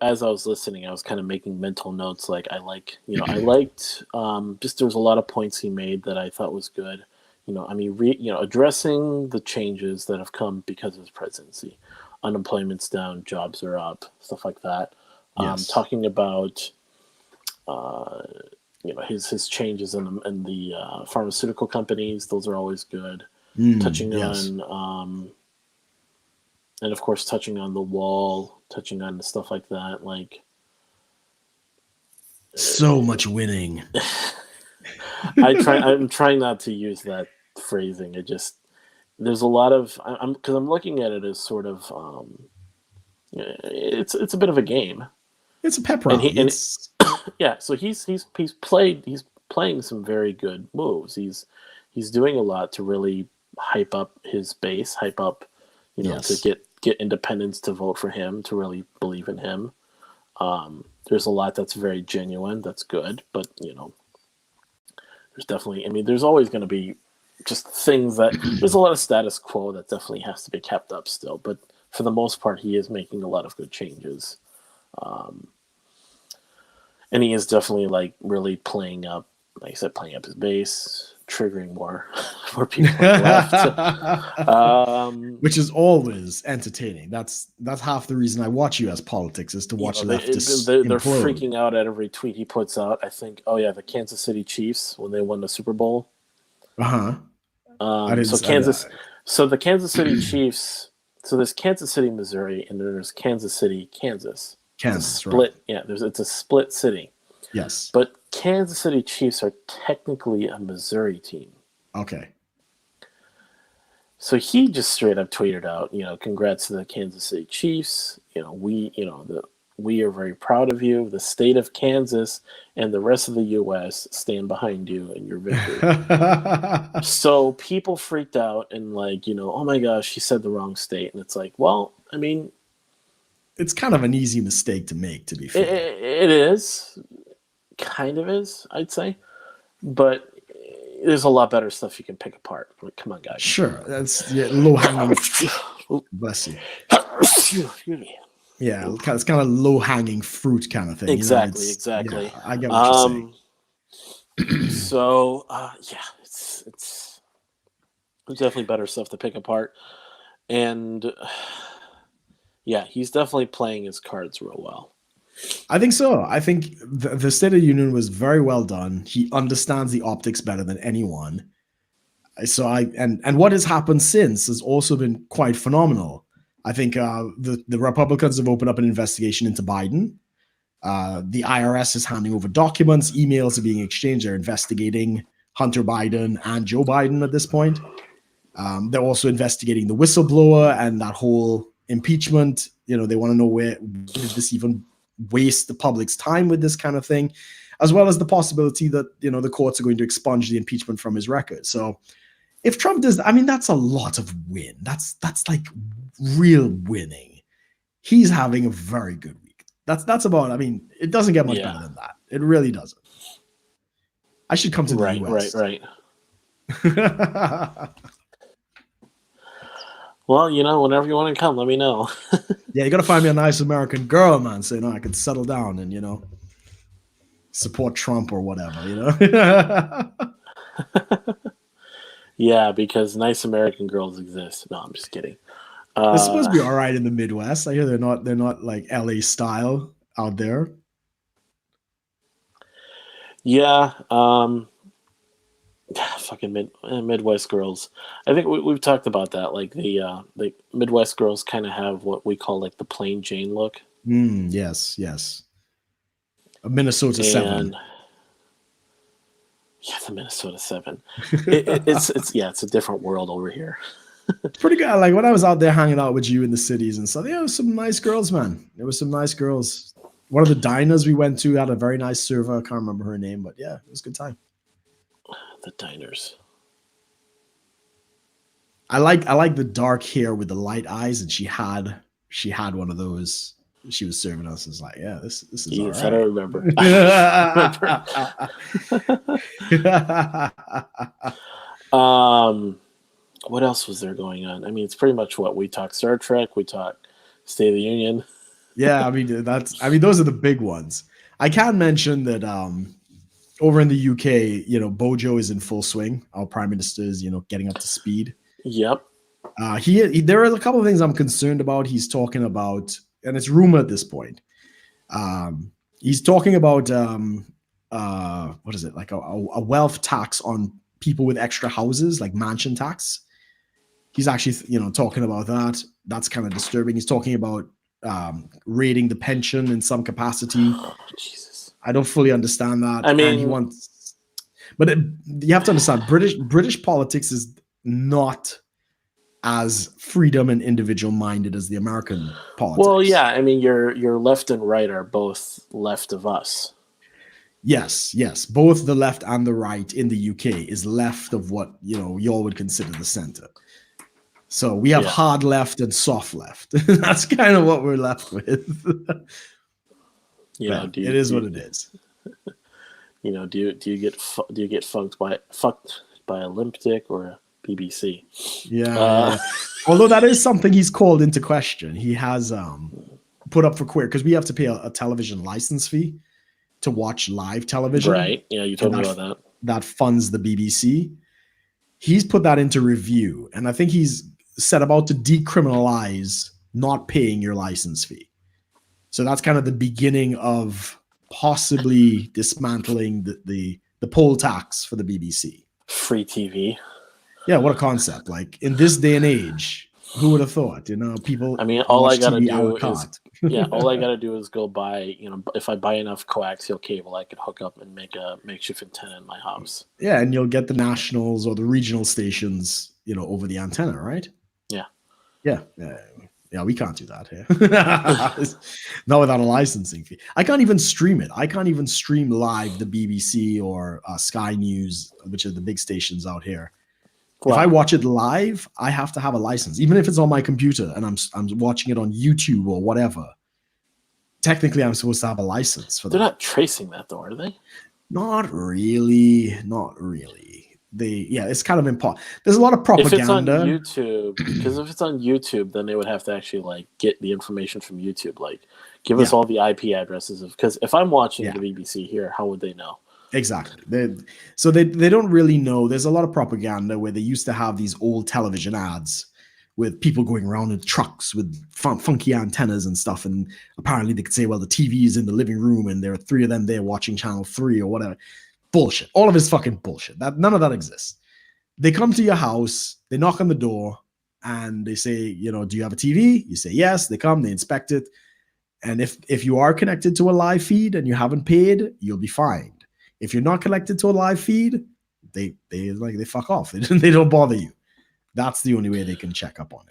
as I was listening, I was kind of making mental notes. Like I liked, just there was a lot of points he made that I thought was good. addressing the changes that have come because of his presidency. Unemployment's down, jobs are up, stuff like that. Yes. Talking about his changes in the pharmaceutical companies; those are always good. Touching Yes. on, and of course, touching on the wall, touching on stuff like that. Like, So much winning. I'm trying not to use that phrasing. There's a lot of because I'm looking at it as sort of it's a bit of a game, It's a pep and rally. yeah. So he's playing some very good moves. He's doing a lot to really hype up his base, hype up, to Yes. get independents to vote for him, to really believe in him. There's a lot that's very genuine, that's good, but there's definitely, there's always going to be just things there's a lot of status quo that definitely has to be kept up still, but for the most part, he is making a lot of good changes. And he is definitely like really playing up, like I said, playing up his base, triggering more people on the left. Which is always entertaining. That's half the reason I watch U.S. politics, is to watch leftists they're implode. freaking out at every tweet he puts out. I think, the Kansas City Chiefs when they won the Super Bowl. Uh-huh. So the Kansas City Chiefs. So there's Kansas City, Missouri, and then there's Kansas City, Kansas. Kansas, split, right? Yeah, it's a split city. Yes. But Kansas City Chiefs are technically a Missouri team. Okay. So he just straight up tweeted out, congrats to the Kansas City Chiefs. We are very proud of you. The state of Kansas and the rest of the U.S. stand behind you in your victory. So people freaked out and oh my gosh, he said the wrong state. And it's like, well, it's kind of an easy mistake to make, to be fair. It is. Kind of is, I'd say. But there's a lot better stuff you can pick apart. Like, come on, guys. Sure. That's low-hanging. Bless you. Excuse me. Yeah, it's kind of low-hanging fruit kind of thing. Exactly. Yeah, I get what you're saying. So, it's definitely better stuff to pick apart. And, yeah, he's definitely playing his cards real well. I think so. I think the State of the Union was very well done. He understands the optics better than anyone. So and what has happened since has also been quite phenomenal. I think the Republicans have opened up an investigation into Biden. The IRS is handing over documents. Emails are being exchanged. They're investigating Hunter Biden and Joe Biden at this point. They're also investigating the whistleblower and that whole impeachment. They want to know where did this even waste the public's time with this kind of thing, as well as the possibility that the courts are going to expunge the impeachment from his record. So if Trump does, that's a lot of win. That's like real winning. He's having a very good week. That's about. It doesn't get much better than that. It really doesn't. I should come to the US. Right. Well, whenever you want to come, let me know. Yeah, you got to find me a nice American girl, man, so I can settle down and support Trump or whatever. Yeah, because nice American girls exist. No, I'm just kidding. They're supposed to be all right in the Midwest. I hear they're not like LA style out there. Yeah, fucking Midwest girls. I think we've talked about that. Like the Midwest girls kind of have what we call like the plain Jane look. Yes. A Minnesota 7. Yeah, the Minnesota 7. It's a different world over here. It's pretty good. Like when I was out there hanging out with you in the cities and stuff, there was some nice girls, man. There were some nice girls. One of the diners we went to had a very nice server. I can't remember her name, but yeah, it was a good time. The diners. I like the dark hair with the light eyes, and she had one of those. She was serving us. It's like, yeah, this is Yes, all right. I don't remember. What else was there going on? It's pretty much what we talk Star Trek, we talk State of the Union. Yeah, those are the big ones. I can mention that over in the UK, Bojo is in full swing. Our prime minister is, getting up to speed. Yep. There are a couple of things I'm concerned about. He's talking about, and it's rumor at this point. He's talking about what is it, like a wealth tax on people with extra houses, like mansion tax. He's actually, talking about that. That's kind of disturbing. He's talking about raiding the pension in some capacity. Oh, Jesus. I don't fully understand that. I mean, and he wants, but you have to understand, British politics is not as freedom and individual minded as the American politics. Well, yeah, I mean, your left and right are both left of us. Yes, both the left and the right in the UK is left of what y'all would consider the center. So we have hard left and soft left. That's kind of what we're left with. It is what it is. Do you get fucked by a limp dick or a BBC? Yeah. Although that is something he's called into question. He has put up for queer because we have to pay a television license fee to watch live television. Right. Yeah, you told me about that. That funds the BBC. He's put that into review, and I think he's set about to decriminalize not paying your license fee. So that's kind of the beginning of possibly dismantling the poll tax for the BBC. Free TV. Yeah, what a concept. Like in this day and age, who would have thought, people. I mean, all I gotta do is go buy, if I buy enough coaxial cable, I could hook up and make a makeshift antenna in my house. Yeah, and you'll get the nationals or the regional stations, over the antenna, right? Yeah. Yeah, we can't do that here. Not without a licensing fee. I can't even stream it. I can't even stream live the BBC or Sky News, which are the big stations out here. Wow. If I watch it live, I have to have a license, even if it's on my computer and I'm watching it on YouTube or whatever. Technically, I'm supposed to have a license for that. They're not tracing that, though, are they? Not really. It's kind of important. There's a lot of propaganda. If it's on YouTube, because if it's on YouTube, then they would have to actually get the information from YouTube. Give us all the IP addresses because if I'm watching the BBC here, how would they know? Exactly. They don't really know. There's a lot of propaganda where they used to have these old television ads with people going around in trucks with funky antennas and stuff. And apparently they could say, well, the TV is in the living room and there are 3 of them there watching channel 3 or whatever. Bullshit. All of it's fucking bullshit. None of that exists. They come to your house, they knock on the door, and they say, do you have a TV? You say yes. They come, they inspect it. And if you are connected to a live feed and you haven't paid, you'll be fined. If you're not connected to a live feed, they fuck off. They don't bother you. That's the only way they can check up on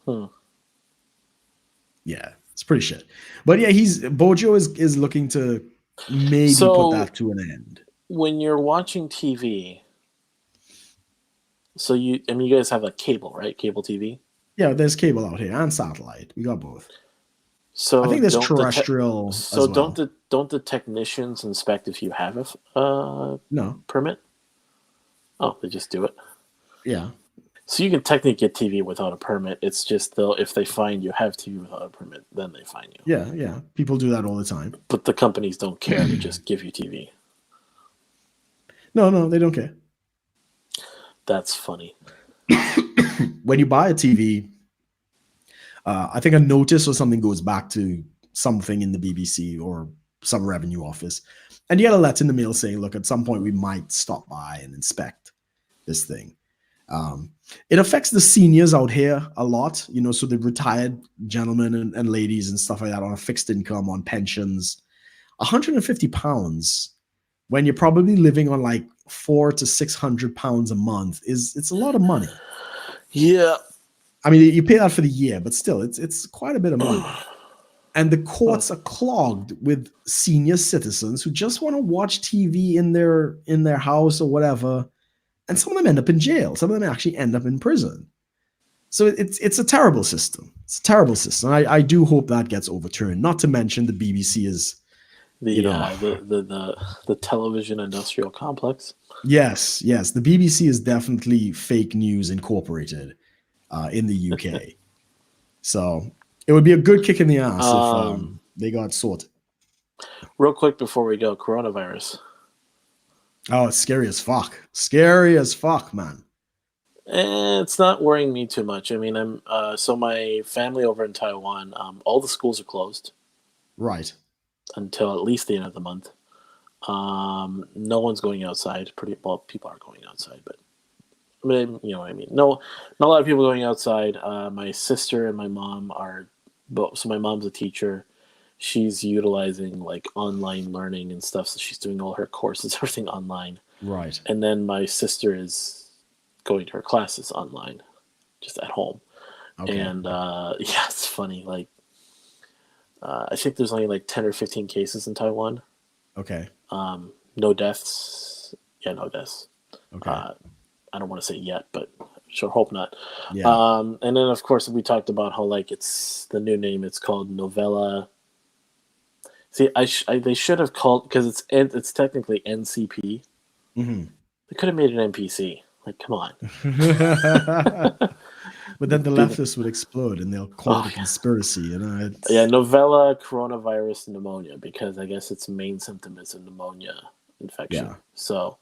it. Yeah, it's pretty shit. But yeah, Bojo is looking to maybe put that to an end. When you're watching TV, you guys have a cable, right? Cable TV? Yeah, there's cable out here and satellite. We got both. So I think there's terrestrial. So as well. don't the technicians inspect if you have a permit? Oh, they just do it. Yeah. So you can technically get TV without a permit. It's just if they find you have TV without a permit, then they fine you. Yeah. People do that all the time. But the companies don't care. They just give you TV. No, they don't care. That's funny. When you buy a TV, I think a notice or something goes back to something in the BBC or some revenue office. And you get a letter in the mail saying, look, at some point we might stop by and inspect this thing. It affects the seniors out here a lot, so the retired gentlemen and ladies and stuff like that on a fixed income, on pensions. £150 when you're probably living on like £400 to £600 a month it's a lot of money. Yeah. I mean, you pay that for the year, but still, it's quite a bit of money. And the courts are clogged with senior citizens who just want to watch TV in their house or whatever. And some of them end up in jail. Some of them actually end up in prison. So it's a terrible system. It's a terrible system. I do hope that gets overturned. Not to mention the BBC is the television industrial complex. Yes. The BBC is definitely fake news incorporated in the UK. So it would be a good kick in the ass if they got sorted. Real quick before we go, coronavirus. Oh, it's scary as fuck. Scary as fuck, man. It's not worrying me too much. I mean, so my family over in Taiwan, all the schools are closed Right. until at least the end of the month. No one's going outside. Pretty well, people are going outside, but I mean, you know what I mean. No, not a lot of people going outside. My sister and my mom are both. So my mom's a teacher. She's utilizing like online learning and stuff. So she's doing all her courses, everything online. Right. And then my sister is going to her classes online, just at home. Okay. And yeah, it's funny. Like, I think there's only like 10 or 15 cases in Taiwan. Okay. No deaths. Yeah, no deaths. Okay. I don't want to say yet, but sure hope not. Yeah. And then of course we talked about how like it's the new name. It's called Novella. See, they should have called, because it's technically NCP. Mm-hmm. They could have made it NPC. Like, come on. But then the leftists would explode and they'll call it a conspiracy. You know, Yeah, novella coronavirus pneumonia, because I guess its main symptom is a pneumonia infection. Yeah. So,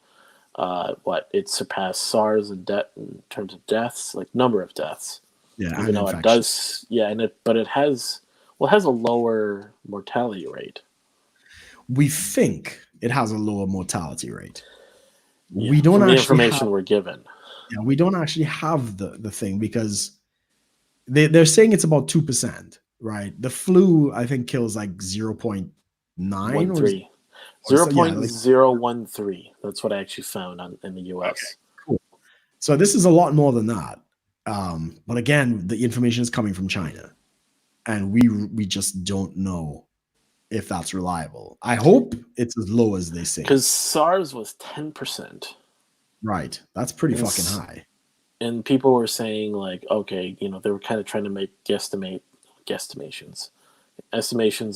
it surpassed SARS in terms of deaths, like number of deaths. Yeah, even though it does. Yeah, but it has a lower mortality rate. We think it has a lower mortality rate. Yeah, we don't from the actually information we're given. Yeah, we don't actually have the thing, because they're saying it's about 2%, right? The flu, I think, kills like 0.9 or 0.013. That's what I actually found in the US. Okay, cool. So this is a lot more than that. But again, the information is coming from China, and we just don't know if that's reliable. I hope it's as low as they say. Because SARS was 10%. Right. That's pretty fucking high. And people were saying, like, okay, they were kind of trying to make estimations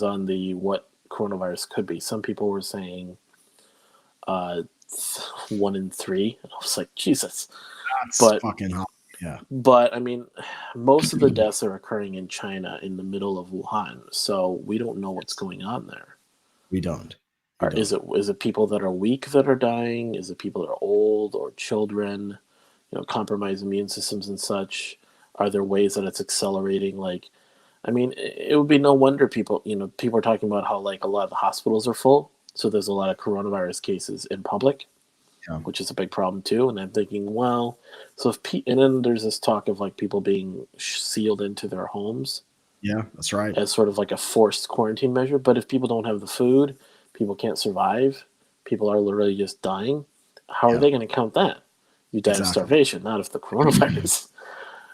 on what coronavirus could be. Some people were saying 1 in 3. I was like, Jesus. That's fucking high. Yeah. But I mean, most of the deaths are occurring in China, in the middle of Wuhan, so we don't know what's going on there. We don't. Is it people that are weak that are dying? Is it people that are old or children? Compromised immune systems and such. Are there ways that it's accelerating? Like, I mean, it would be no wonder people are talking about how like a lot of the hospitals are full, so there's a lot of coronavirus cases in public. Yeah. Which is a big problem too. And I'm thinking, well, so and then there's this talk of like people being sealed into their homes. Yeah, that's right. As sort of like a forced quarantine measure. But if people don't have the food, people can't survive. People are literally just dying. How are they going to count that? You died of starvation, not of the coronavirus.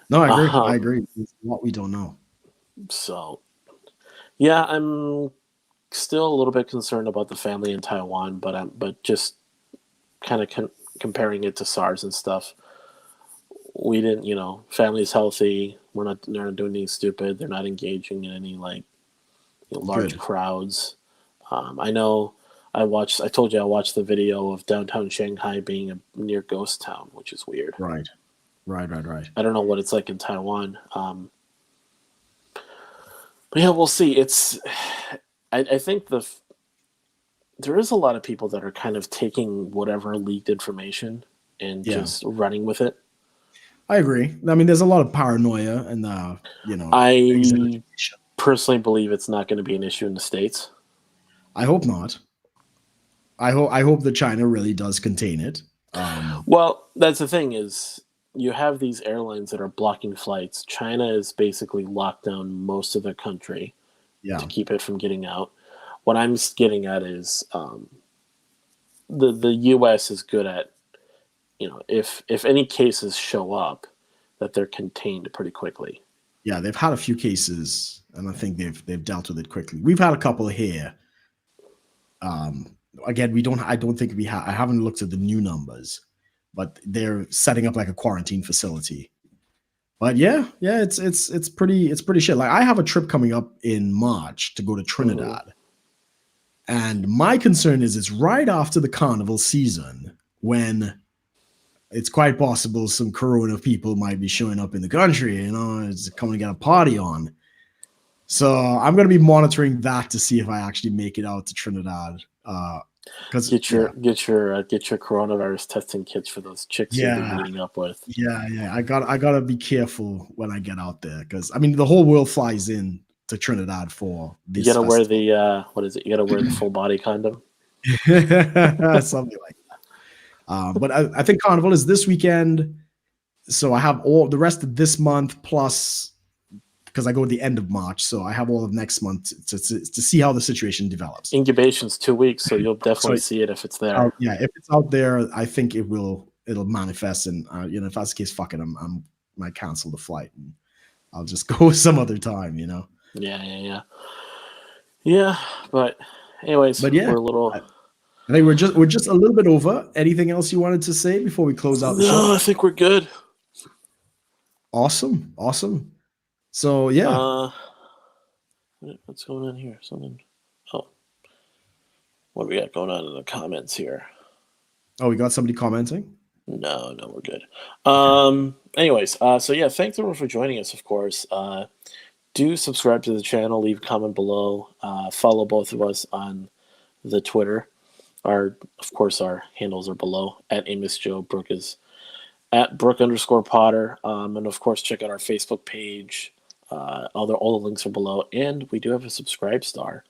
No, I agree. I agree. It's what we don't know. So, yeah, I'm still a little bit concerned about the family in Taiwan, but just kind of comparing it to SARS and stuff. We didn't, family's healthy. They're not doing anything stupid. They're not engaging in any like large crowds. I know I told you I watched the video of downtown Shanghai being a near ghost town, which is weird. Right. I don't know what it's like in Taiwan. But yeah, we'll see. I think there is a lot of people that are kind of taking whatever leaked information and just running with it. I agree. I mean, there's a lot of paranoia and, I personally believe it's not going to be an issue in the States. I hope not. I hope that China really does contain it. Well, that's the thing is you have these airlines that are blocking flights. China is basically locked down most of the country to keep it from getting out. What I'm getting at is the U.S. is good at, if any cases show up, that they're contained pretty quickly. Yeah, they've had a few cases, and I think they've dealt with it quickly. We've had a couple here. Again, I don't think I haven't looked at the new numbers, but they're setting up like a quarantine facility. But yeah, it's pretty shit. Like, I have a trip coming up in March to go to Trinidad. And my concern is it's right after the carnival season, when it's quite possible some corona people might be showing up in the country, it's coming to get a party on. So I'm going to be monitoring that to see if I actually make it out to Trinidad. Because get your coronavirus testing kits for those chicks you'll be meeting up with. Yeah. I gotta be careful when I get out there, because I mean the whole world flies in to Trinidad for this. You gotta wear the what is it? You gotta wear the full body condom. Something like that. But I think Carnival is this weekend, so I have all the rest of this month plus, because I go at the end of March, so I have all of next month to see how the situation develops. Incubation's 2 weeks, so you'll definitely see it if it's there. Yeah, if it's out there, I think it'll manifest, and if that's the case, fuck it, I might cancel the flight and I'll just go some other time. Yeah. But anyways, we're a little. I think we're just a little bit over. Anything else you wanted to say before we close out the show? No, I think we're good. Awesome. So yeah. What's going on here? Something. Oh, what do we got going on in the comments here? Oh, we got somebody commenting? No, we're good. Anyways, so yeah, thanks everyone for joining us. Of course, do subscribe to the channel. Leave a comment below. Follow both of us on the Twitter. Our handles are below. At Amos Joe. Brook is at Brook_Potter. And of course, check out our Facebook page. All the links are below, and we do have a subscribe star,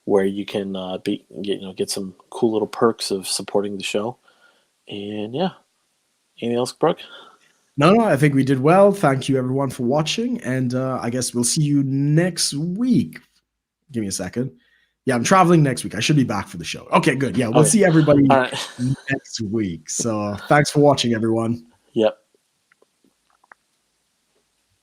where you can get some cool little perks of supporting the show. And yeah, anything else, Brook? No, I think we did well. Thank you everyone for watching, and I guess we'll see you next week. Give me a second. Yeah, I'm traveling next week. I should be back for the show. Okay, good. Yeah, we'll see everybody next week. So thanks for watching, everyone. Yep.